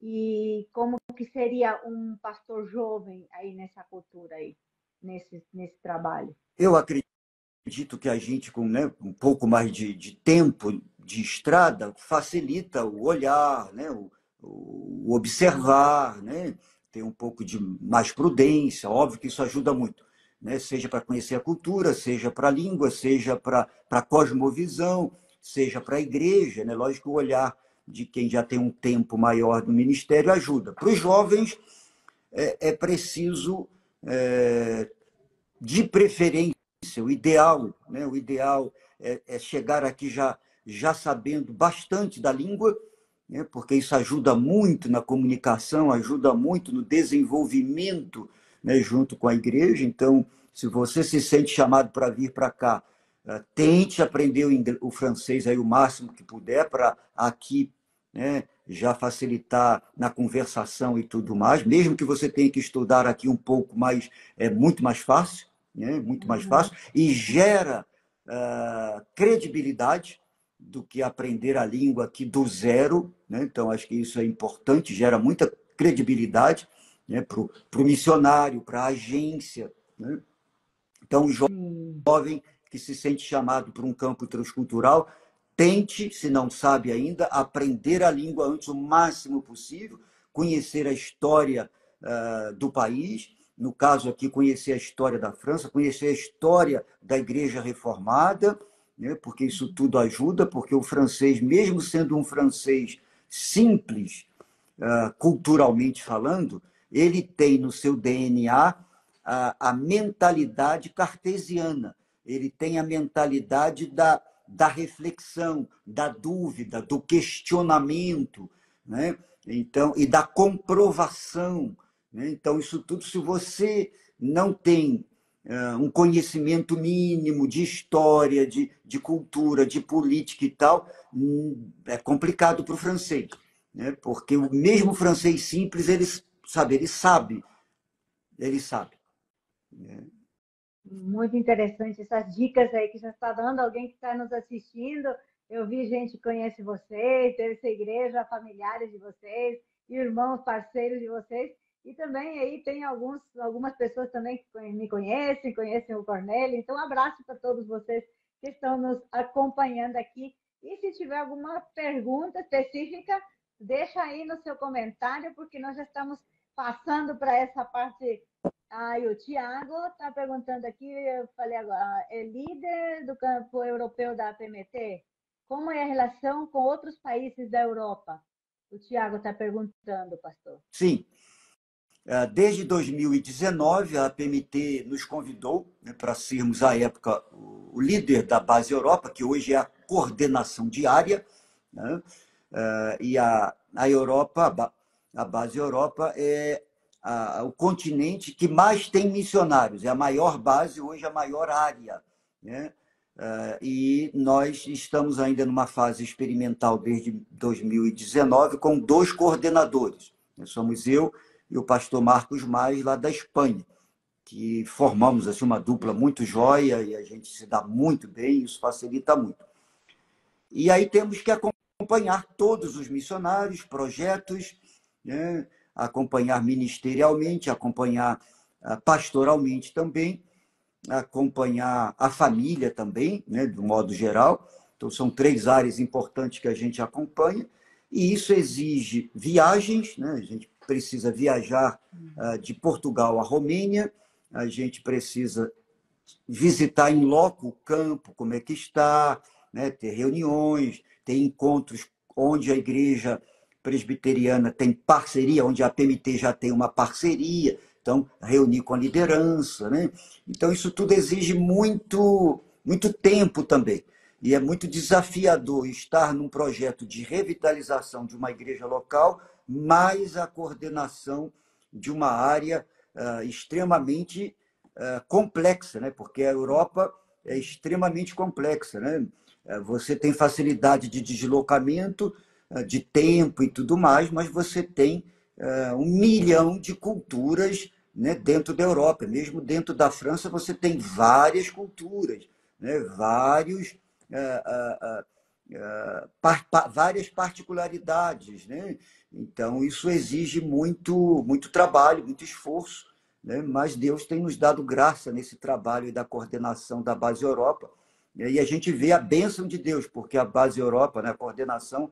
E como que seria um pastor jovem aí nessa cultura aí, nesse trabalho? Eu acredito que a gente, com, né, um pouco mais de tempo de estrada, facilita o olhar, né, o observar, né, ter um pouco de mais prudência. Óbvio que isso ajuda muito, né, seja para conhecer a cultura, seja para a língua, seja para a cosmovisão, seja para a igreja. Né? Lógico que o olhar de quem já tem um tempo maior no ministério ajuda. Para os jovens, é preciso de preferência, o ideal, né? O ideal é chegar aqui já sabendo bastante da língua, né? Porque isso ajuda muito na comunicação, ajuda muito no desenvolvimento, né? Junto com a igreja. Então, se você se sente chamado para vir para cá, tente aprender o francês aí o máximo que puder para aqui, né, já facilitar na conversação e tudo mais, mesmo que você tenha que estudar aqui um pouco mais, é muito mais fácil, né, muito mais fácil, e gera credibilidade do que aprender a língua aqui do zero, né? Então acho que isso é importante, gera muita credibilidade, né, para o missionário, para a agência, né? Então o jovem que se sente chamado para um campo transcultural, tente, se não sabe ainda, aprender a língua antes o máximo possível, conhecer a história do país, no caso aqui, conhecer a história da França, conhecer a história da Igreja Reformada, né, porque isso tudo ajuda, porque o francês, mesmo sendo um francês simples, culturalmente falando, ele tem no seu DNA a mentalidade cartesiana, ele tem a mentalidade da reflexão, da dúvida, do questionamento, né? Então, e da comprovação, né? Então, isso tudo, se você não tem um conhecimento mínimo de história, de cultura, de política e tal, é complicado para o francês, né? Porque o mesmo francês simples, ele sabe. Né? Muito interessante essas dicas aí que já está dando alguém que está nos assistindo. Eu vi gente que conhece vocês, teve essa igreja, familiares de vocês, irmãos, parceiros de vocês, e também aí tem algumas pessoas também que me conhecem o Cornélio. Então, um abraço para todos vocês que estão nos acompanhando aqui. E se tiver alguma pergunta específica, deixa aí no seu comentário, porque nós já estamos passando para essa parte. E o Tiago está perguntando aqui, eu falei agora, é líder do campo europeu da PMT? Como é a relação com outros países da Europa? O Tiago está perguntando, pastor. Sim. Desde 2019, a PMT nos convidou, né, para sermos, à época, o líder da Base Europa, que hoje é a coordenação diária, né? E a Europa, a Base Europa é o continente que mais tem missionários, é a maior base, hoje a maior área, né? E nós estamos ainda numa fase experimental desde 2019 com 2 coordenadores. Somos eu e o pastor Marcos Mais, lá da Espanha, que formamos assim, uma dupla muito jóia e a gente se dá muito bem, isso facilita muito. E aí temos que acompanhar todos os missionários, projetos, né? Acompanhar ministerialmente, acompanhar pastoralmente também, acompanhar a família também, né? Do modo geral. Então, são 3 áreas importantes que a gente acompanha, e isso exige viagens, né? A gente precisa viajar de Portugal à Romênia, a gente precisa visitar em loco o campo, como é que está, né? Ter reuniões, ter encontros onde a igreja presbiteriana tem parceria, onde a PMT já tem uma parceria, então reunir com a liderança, né? Então isso tudo exige muito tempo também. E é muito desafiador estar num projeto de revitalização de uma igreja local, mais a coordenação de uma área extremamente complexa, né? Porque a Europa é extremamente complexa, né? Você tem facilidade de deslocamento, de tempo e tudo mais, mas você tem 1 milhão de culturas, né, dentro da Europa. Mesmo dentro da França, você tem várias culturas, né? Várias particularidades, né? Então, isso exige muito trabalho, muito esforço, né? Mas Deus tem nos dado graça nesse trabalho da coordenação da Base Europa, e a gente vê a bênção de Deus, porque a Base Europa, né, a coordenação,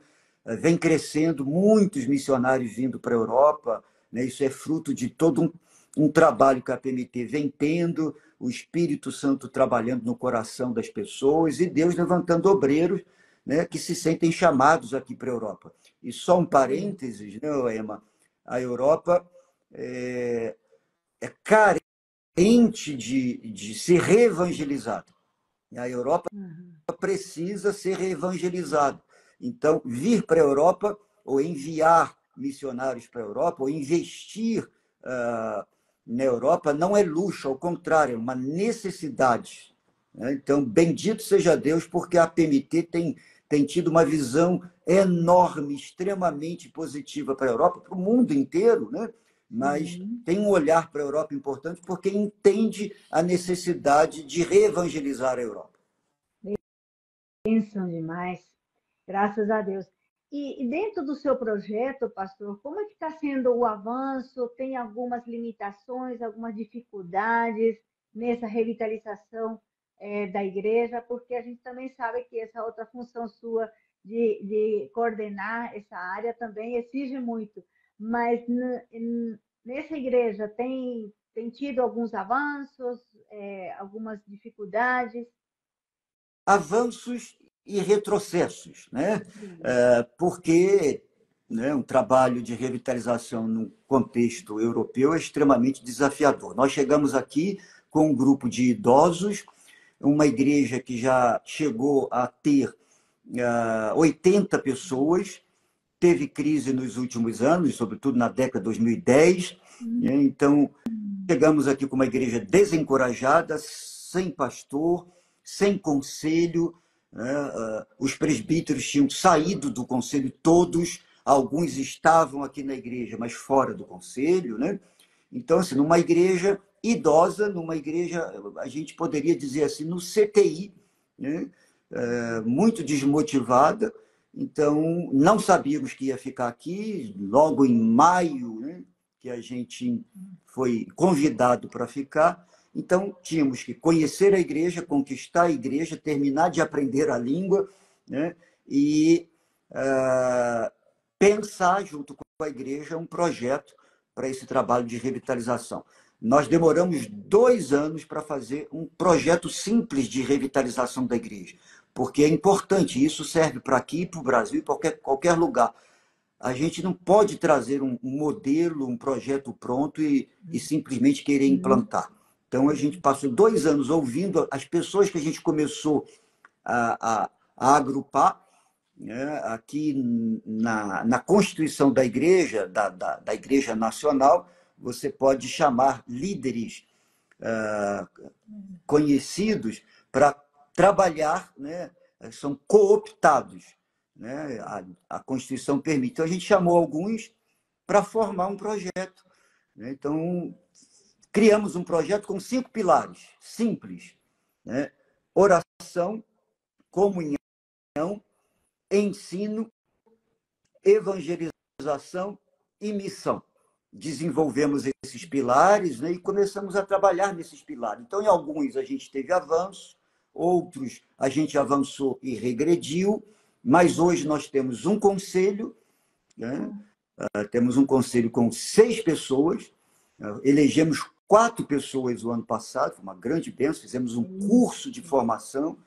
vem crescendo, muitos missionários vindo para a Europa, né? Isso é fruto de todo um trabalho que a PMT vem tendo, o Espírito Santo trabalhando no coração das pessoas e Deus levantando obreiros, né, que se sentem chamados aqui para a Europa. E só um parênteses, né, Emma? A Europa é carente carente de ser reevangelizada. A Europa precisa ser reevangelizada. Então, vir para a Europa, ou enviar missionários para a Europa, ou investir na Europa, não é luxo, ao contrário, é uma necessidade. Então, bendito seja Deus, porque a PMT tem tido uma visão enorme, extremamente positiva para a Europa, para o mundo inteiro, né? Mas tem um olhar para a Europa importante porque entende a necessidade de reevangelizar a Europa. Bênção demais, graças a Deus. E dentro do seu projeto, pastor, como é que está sendo o avanço? Tem algumas limitações, algumas dificuldades nessa revitalização da igreja? Porque a gente também sabe que essa outra função sua de coordenar essa área também exige muito. Mas nessa igreja tem tido alguns avanços, algumas dificuldades? Avanços e retrocessos, né? Porque, né, um trabalho de revitalização no contexto europeu é extremamente desafiador. Nós chegamos aqui com um grupo de idosos, uma igreja que já chegou a ter 80 pessoas, teve crise nos últimos anos, sobretudo na década de 2010. Né? Então, chegamos aqui com uma igreja desencorajada, sem pastor, sem conselho, né? Os presbíteros tinham saído do conselho todos, alguns estavam aqui na igreja, mas fora do conselho, né? Então, assim, numa igreja idosa, numa igreja, a gente poderia dizer assim, no CTI, né? Muito desmotivada. Então, não sabíamos que ia ficar aqui. Logo em maio, né, que a gente foi convidado para ficar. Então, tínhamos que conhecer a igreja, conquistar a igreja, terminar de aprender a língua, né, e pensar, junto com a igreja, um projeto para esse trabalho de revitalização. Nós demoramos 2 anos para fazer um projeto simples de revitalização da igreja, porque é importante, isso serve para aqui, para o Brasil, para qualquer lugar. A gente não pode trazer um modelo, um projeto pronto e simplesmente querer implantar. Então, a gente passou 2 anos ouvindo as pessoas que a gente começou a agrupar, né, aqui na Constituição da Igreja, da Igreja Nacional, você pode chamar líderes conhecidos para trabalhar, né, são cooptados. Né, a Constituição permite. Então, a gente chamou alguns para formar um projeto. Né? Então, criamos um projeto com 5 pilares, simples. Né? Oração, comunhão, ensino, evangelização e missão. Desenvolvemos esses pilares, né, e começamos a trabalhar nesses pilares. Então, em alguns a gente teve avanço, outros a gente avançou e regrediu, mas hoje nós temos um conselho, né? Temos um conselho com 6 pessoas, elegemos 4 pessoas o ano passado, foi uma grande bênção, fizemos um curso de formação,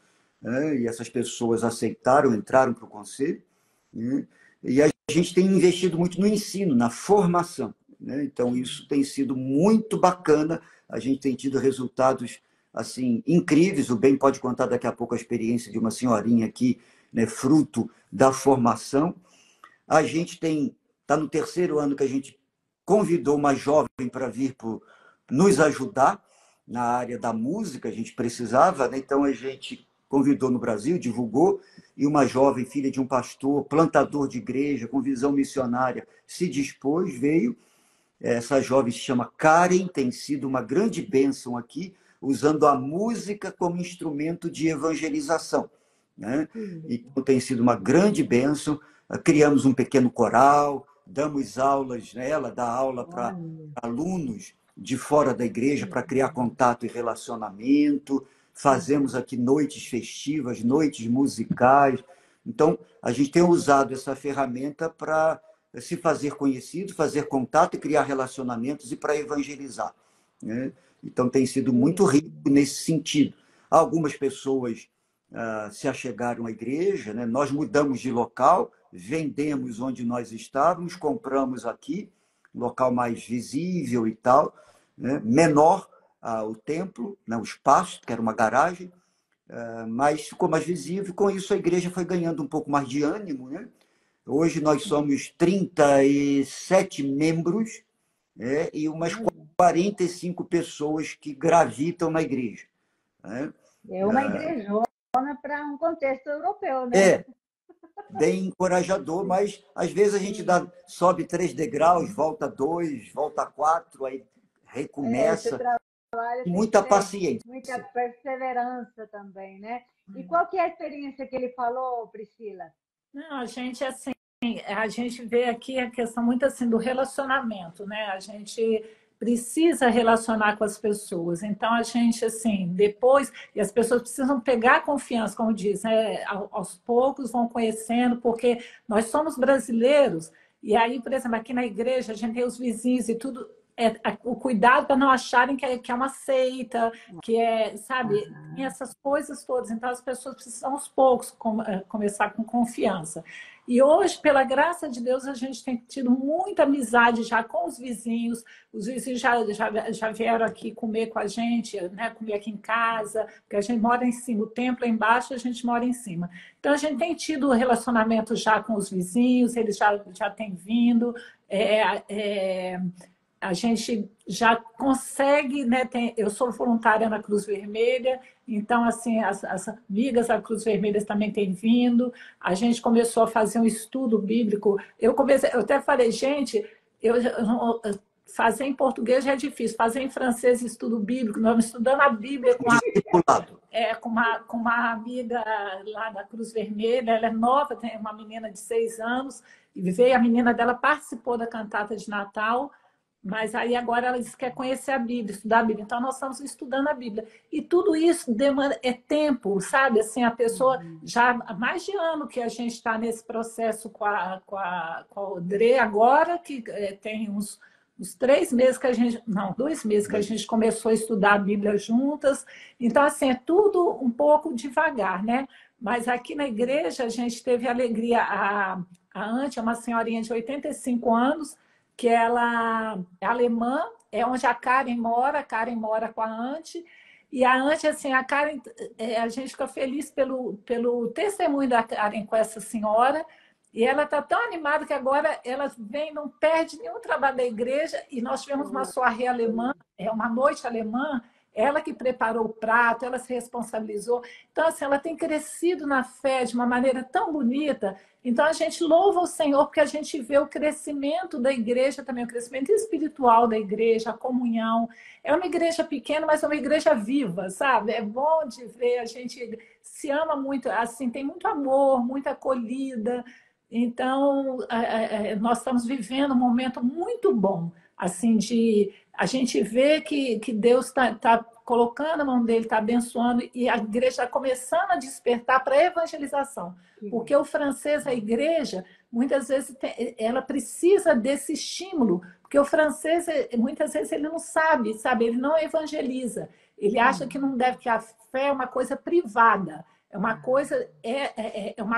né? E essas pessoas aceitaram, entraram para o conselho, né? E a gente tem investido muito no ensino, na formação, né? Então, isso tem sido muito bacana, a gente tem tido resultados assim incríveis. O Ben pode contar daqui a pouco a experiência de uma senhorinha aqui, né, fruto da formação. A gente está no 3º ano que a gente convidou uma jovem para vir nos ajudar na área da música, a gente precisava, né? Então a gente convidou no Brasil, divulgou, e uma jovem filha de um pastor, plantador de igreja, com visão missionária, se dispôs, veio. Essa jovem se chama Karen, tem sido uma grande bênção aqui, usando a música como instrumento de evangelização. Né? Então, tem sido uma grande bênção. Criamos um pequeno coral, damos aulas, né? Ela dá aula para alunos de fora da igreja para criar contato e relacionamento. Fazemos aqui noites festivas, noites musicais. Então, a gente tem usado essa ferramenta para se fazer conhecido, fazer contato e criar relacionamentos e para evangelizar. Né? Então, tem sido muito rico nesse sentido. Algumas pessoas se achegaram à igreja, né? Nós mudamos de local, vendemos onde nós estávamos, compramos aqui, local mais visível e tal, né? Menor, ao templo, né, o espaço, que era uma garagem, mas ficou mais visível, e com isso a igreja foi ganhando um pouco mais de ânimo, né? Hoje nós somos 37 membros, né, e umas 45 pessoas que gravitam na igreja, né? É uma igrejona para um contexto europeu, né? É, bem encorajador, mas às vezes a gente sobe 3 degraus, volta 2, volta 4, aí recomeça, com muita paciência. Muita perseverança também, né? E qual que é a experiência que ele falou, Priscila? Não, a gente, assim, a gente vê aqui a questão muito assim do relacionamento, né? A gente precisa relacionar com as pessoas. Então, a gente, assim, depois, e as pessoas precisam pegar confiança, como diz, né? Aos poucos vão conhecendo, porque nós somos brasileiros, e aí, por exemplo, aqui na igreja, a gente tem os vizinhos e tudo, o cuidado para não acharem que é uma seita, que é, sabe, tem essas coisas todas. Então, as pessoas precisam, aos poucos, começar com confiança. E hoje, pela graça de Deus, a gente tem tido muita amizade já com os vizinhos já vieram aqui comer com a gente, né? Comer aqui em casa, porque a gente mora em cima, o templo é embaixo, a gente mora em cima. Então, a gente tem tido relacionamento já com os vizinhos, eles já têm vindo, a gente já consegue, né? Eu sou voluntária na Cruz Vermelha, então, assim, as amigas da Cruz Vermelha também têm vindo. A gente começou a fazer um estudo bíblico. Eu até falei, gente, fazer em português já é difícil, fazer em francês estudo bíblico. Nós estamos estudando a Bíblia com uma amiga lá da Cruz Vermelha. Ela é nova, tem uma menina de 6 anos, e veio, a menina dela participou da cantata de Natal. Mas aí agora ela quer conhecer a Bíblia, estudar a Bíblia. Então, nós estamos estudando a Bíblia. E tudo isso demanda, tempo, sabe? Assim, a pessoa, já há mais de ano que a gente está nesse processo com a Audrey, agora que tem uns 3 meses que a gente... Não, 2 meses que a gente começou a estudar a Bíblia juntas. Então, assim, é tudo um pouco devagar, né? Mas aqui na igreja a gente teve a alegria. A Ante é uma senhorinha de 85 anos, que ela é alemã, é onde a Karen mora com a Ante, e a Ante, assim, a Karen, a gente fica feliz pelo testemunho da Karen com essa senhora, e ela está tão animada que agora ela vem, não perde nenhum trabalho da igreja, e nós tivemos uma soirée alemã, uma noite alemã, ela que preparou o prato, ela se responsabilizou. Então, assim, ela tem crescido na fé de uma maneira tão bonita. Então, a gente louva o Senhor porque a gente vê o crescimento da igreja também, o crescimento espiritual da igreja, a comunhão. É uma igreja pequena, mas é uma igreja viva, sabe? É bom de ver, a gente se ama muito, assim, tem muito amor, muita acolhida. Então, nós estamos vivendo um momento muito bom, assim, a gente vê que Deus está colocando a mão dele, está abençoando, e a igreja está começando a despertar para a evangelização. Porque o francês, a igreja, muitas vezes, ela precisa desse estímulo, porque o francês, muitas vezes, ele não sabe, ele não evangeliza. Ele acha que não deve, que a fé é uma coisa privada, é uma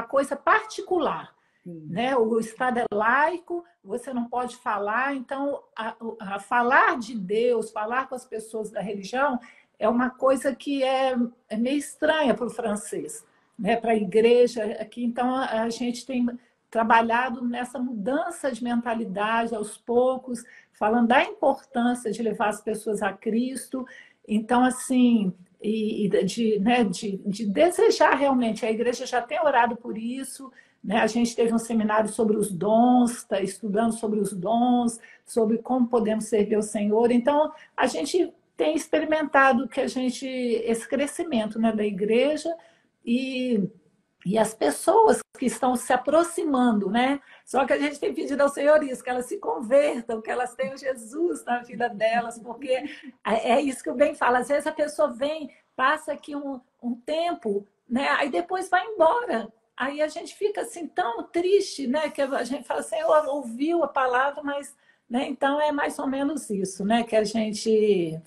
coisa particular. Né? O Estado é laico, você não pode falar, então a falar de Deus, falar com as pessoas da religião é uma coisa que é meio estranha para o francês, né? Para a igreja aqui. Então a gente tem trabalhado nessa mudança de mentalidade aos poucos, falando da importância de levar as pessoas a Cristo. Então, assim, de desejar realmente, a igreja já tem orado por isso, né? A gente teve um seminário sobre os dons, está estudando sobre os dons, sobre como podemos servir ao Senhor. Então, a gente tem experimentado esse crescimento, né, da igreja e as pessoas que estão se aproximando, né? Só que a gente tem pedido ao Senhor isso, que elas se convertam, que elas tenham Jesus na vida delas, porque é isso que o bem fala. Às vezes a pessoa vem, passa aqui um tempo, né? Aí depois vai embora. Aí a gente fica assim tão triste, né? Que a gente fala, Senhor, ouviu a palavra, mas, né? Então é mais ou menos isso, né? Que a gente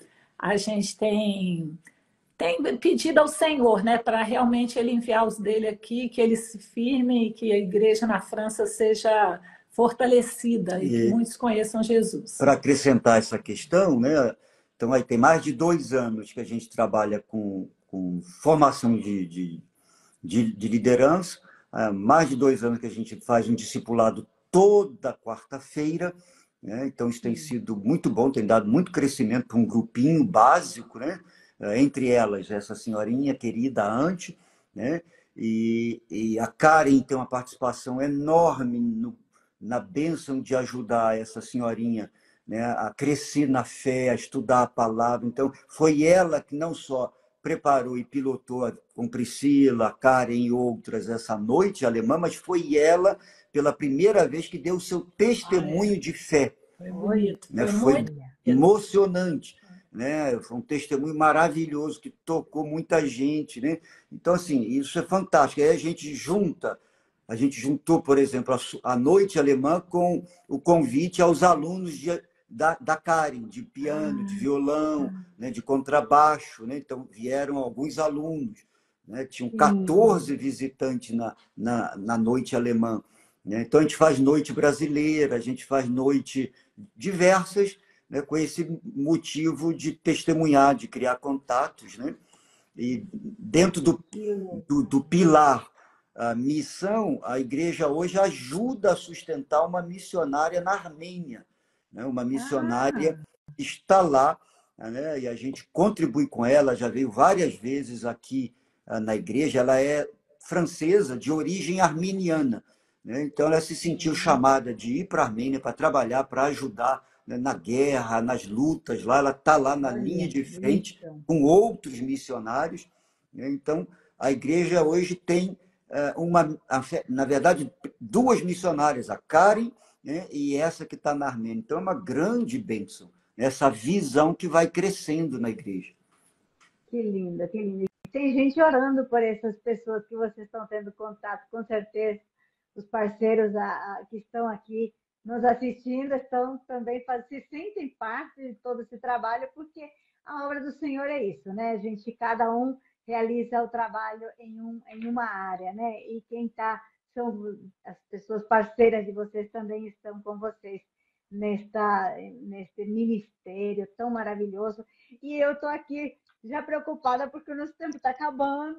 tem pedido ao Senhor, né? Para realmente Ele enviar os dele aqui, que eles se firmem e que a igreja na França seja fortalecida e que muitos conheçam Jesus. Para acrescentar essa questão, né? Então, aí tem mais de 2 anos que a gente trabalha com formação de liderança, mais de 2 anos que a gente faz um discipulado toda quarta-feira, né? Então, isso tem sido muito bom, tem dado muito crescimento para um grupinho básico, né? Entre elas, essa senhorinha querida, Ante, né? E a Karen tem uma participação enorme na bênção de ajudar essa senhorinha, né, a crescer na fé, a estudar a palavra. Então, foi ela que não só preparou e pilotou com Priscila, Karen e outras essa noite alemã, mas foi ela, pela primeira vez, que deu o seu testemunho de fé. Foi bonito, Né? foi Foi muito emocionante. Né? Foi um testemunho maravilhoso que tocou muita gente. Né? Então, assim, isso é fantástico. Aí a gente juntou, por exemplo, a noite alemã com o convite aos alunos da Karen, de piano, de violão, né, de contrabaixo. Né? Então, vieram alguns alunos. Né? Tinham 14 visitantes na noite alemã. Né? Então, a gente faz noite brasileira, a gente faz noite diversas, né, com esse motivo de testemunhar, de criar contatos. Né? E dentro do pilar a missão, a igreja hoje ajuda a sustentar uma missionária na Armênia, né? Uma missionária que está lá, né? E a gente contribui com ela, já veio várias vezes aqui na igreja. Ela é francesa, de origem armeniana, né? Então ela se sentiu chamada de ir para a Armênia para trabalhar, para ajudar, né, na guerra, nas lutas lá. Ela está lá na linha de frente com outros missionários, né? Então a igreja hoje tem na verdade, 2 missionárias, a Karen, né, e essa que está na Armênia. Então, é uma grande bênção, essa visão que vai crescendo na igreja. Que linda, que linda. Tem gente orando por essas pessoas que vocês estão tendo contato, com certeza. Os parceiros que estão aqui nos assistindo estão também se sentem parte de todo esse trabalho, porque a obra do Senhor é isso, né? Cada um realiza o trabalho em uma área, né? E são as pessoas parceiras de vocês também estão com vocês neste ministério tão maravilhoso. E eu estou aqui já preocupada porque o nosso tempo está acabando,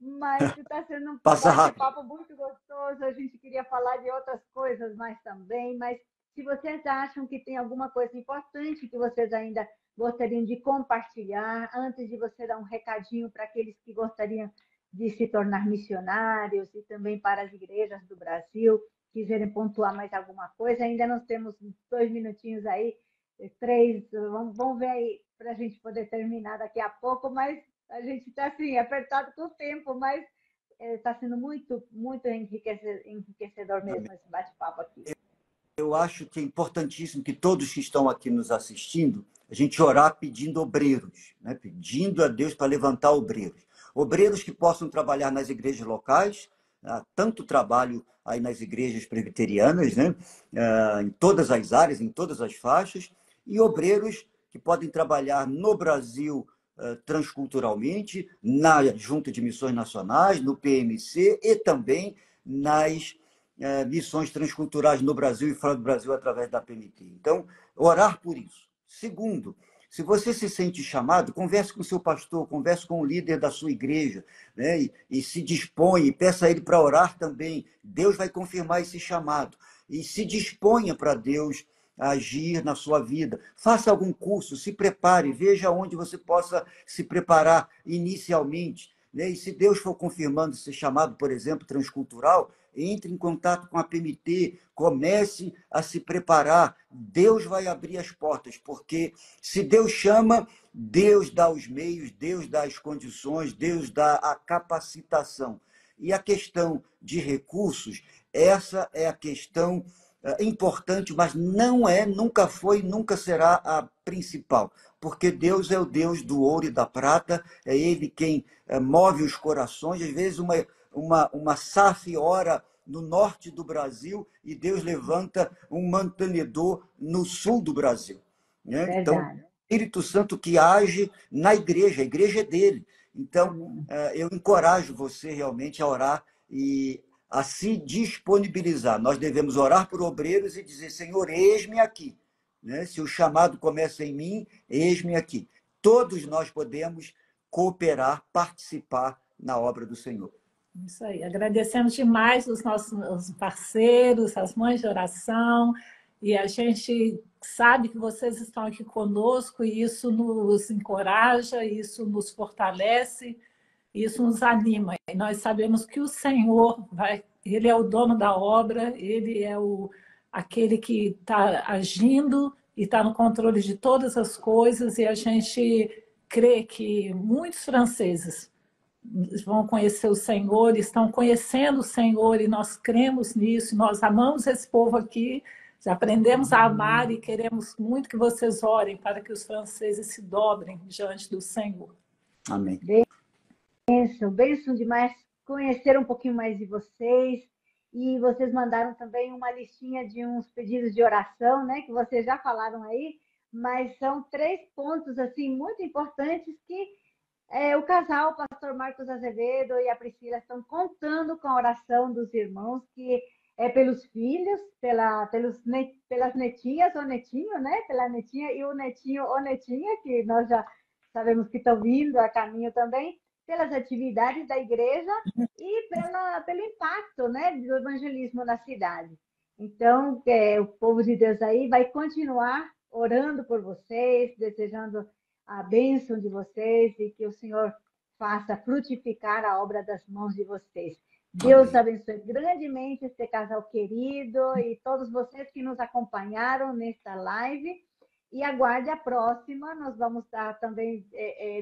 mas está sendo um bate-papo muito gostoso. A gente queria falar de outras coisas mais também, mas se vocês acham que tem alguma coisa importante que vocês ainda gostariam de compartilhar, antes de você dar um recadinho para aqueles que gostariam de se tornar missionários e também para as igrejas do Brasil, quiserem pontuar mais alguma coisa, ainda nós temos 2 minutinhos aí, 3, vamos ver aí para a gente poder terminar daqui a pouco, mas a gente está assim, apertado com o tempo, mas está sendo muito, muito enriquecedor mesmo esse bate-papo aqui. Eu acho que é importantíssimo que todos que estão aqui nos assistindo, a gente orar pedindo obreiros, né? Pedindo a Deus para levantar obreiros. Obreiros que possam trabalhar nas igrejas locais, há tanto trabalho aí nas igrejas presbiterianas, né? Em todas as áreas, em todas as faixas, e obreiros que podem trabalhar no Brasil transculturalmente, na Junta de Missões Nacionais, no PMC e também nas missões transculturais no Brasil e fora do Brasil através da PMT. Então, orar por isso. Segundo, se você se sente chamado, converse com o seu pastor, converse com o líder da sua igreja, né? E se dispõe, e peça a ele para orar também. Deus vai confirmar esse chamado. E se disponha para Deus agir na sua vida. Faça algum curso, se prepare, veja onde você possa se preparar inicialmente. Né? E se Deus for confirmando esse chamado, por exemplo, transcultural, entre em contato com a PMT, comece a se preparar. Deus vai abrir as portas, porque se Deus chama, Deus dá os meios, Deus dá as condições, Deus dá a capacitação. E a questão de recursos, essa é a questão importante, mas não é, nunca foi, nunca será a principal, porque Deus é o Deus do ouro e da prata, é Ele quem move os corações. Às vezes uma SAF ora no norte do Brasil e Deus levanta um mantenedor no sul do Brasil. Né? Então, o Espírito Santo que age na igreja, a igreja é dele. Então, eu encorajo você realmente a orar e a se disponibilizar. Nós devemos orar por obreiros e dizer, Senhor, eis-me aqui. né? Se o chamado começa em mim, eis-me aqui. Todos nós podemos cooperar, participar na obra do Senhor. Isso aí. Agradecemos demais os nossos parceiros, as mães de oração, e a gente sabe que vocês estão aqui conosco e isso nos encoraja, isso nos fortalece, isso nos anima. E nós sabemos que o Senhor Ele é o dono da obra, Ele é aquele que está agindo e está no controle de todas as coisas, e a gente crê que muitos franceses vão conhecer o Senhor, estão conhecendo o Senhor, e nós cremos nisso, nós amamos esse povo aqui, já aprendemos a amar e queremos muito que vocês orem para que os franceses se dobrem diante do Senhor. Amém. Bênção demais conhecer um pouquinho mais de vocês. E vocês mandaram também uma listinha de uns pedidos de oração, né, que vocês já falaram aí, mas são 3 pontos assim muito importantes que o casal, o pastor Marcos Azevedo e a Priscila, estão contando com a oração dos irmãos, que é pelos filhos, pelas netinhas ou netinho, né? Pela netinha e o netinho ou netinha, que nós já sabemos que estão vindo a caminho também, pelas atividades da igreja e pelo impacto, né, do evangelismo na cidade. Então, o povo de Deus aí vai continuar orando por vocês, desejando a bênção de vocês e que o Senhor faça frutificar a obra das mãos de vocês. Deus abençoe grandemente este casal querido e todos vocês que nos acompanharam nesta live. E aguarde a próxima, nós vamos estar também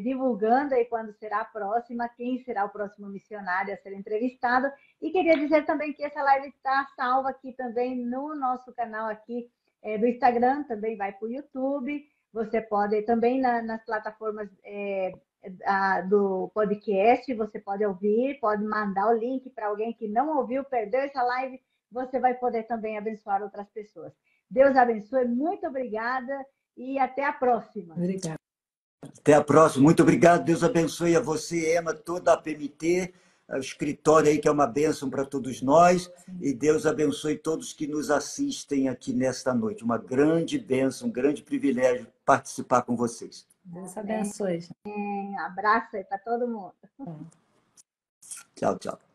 divulgando aí quando será a próxima, quem será o próximo missionário a ser entrevistado. E queria dizer também que essa live está salva aqui também no nosso canal aqui do Instagram, também vai para o YouTube. Você pode também nas plataformas do podcast, você pode ouvir, pode mandar o link para alguém que não ouviu, perdeu essa live, você vai poder também abençoar outras pessoas. Deus abençoe, muito obrigada e até a próxima. Obrigada. Até a próxima. Muito obrigado. Deus abençoe a você, Emma, toda a PMT, o escritório aí, que é uma bênção para todos nós. Sim. E Deus abençoe todos que nos assistem aqui nesta noite. Uma grande bênção, um grande privilégio participar com vocês. Deus abençoe. Um abraço aí para todo mundo. Tchau, tchau.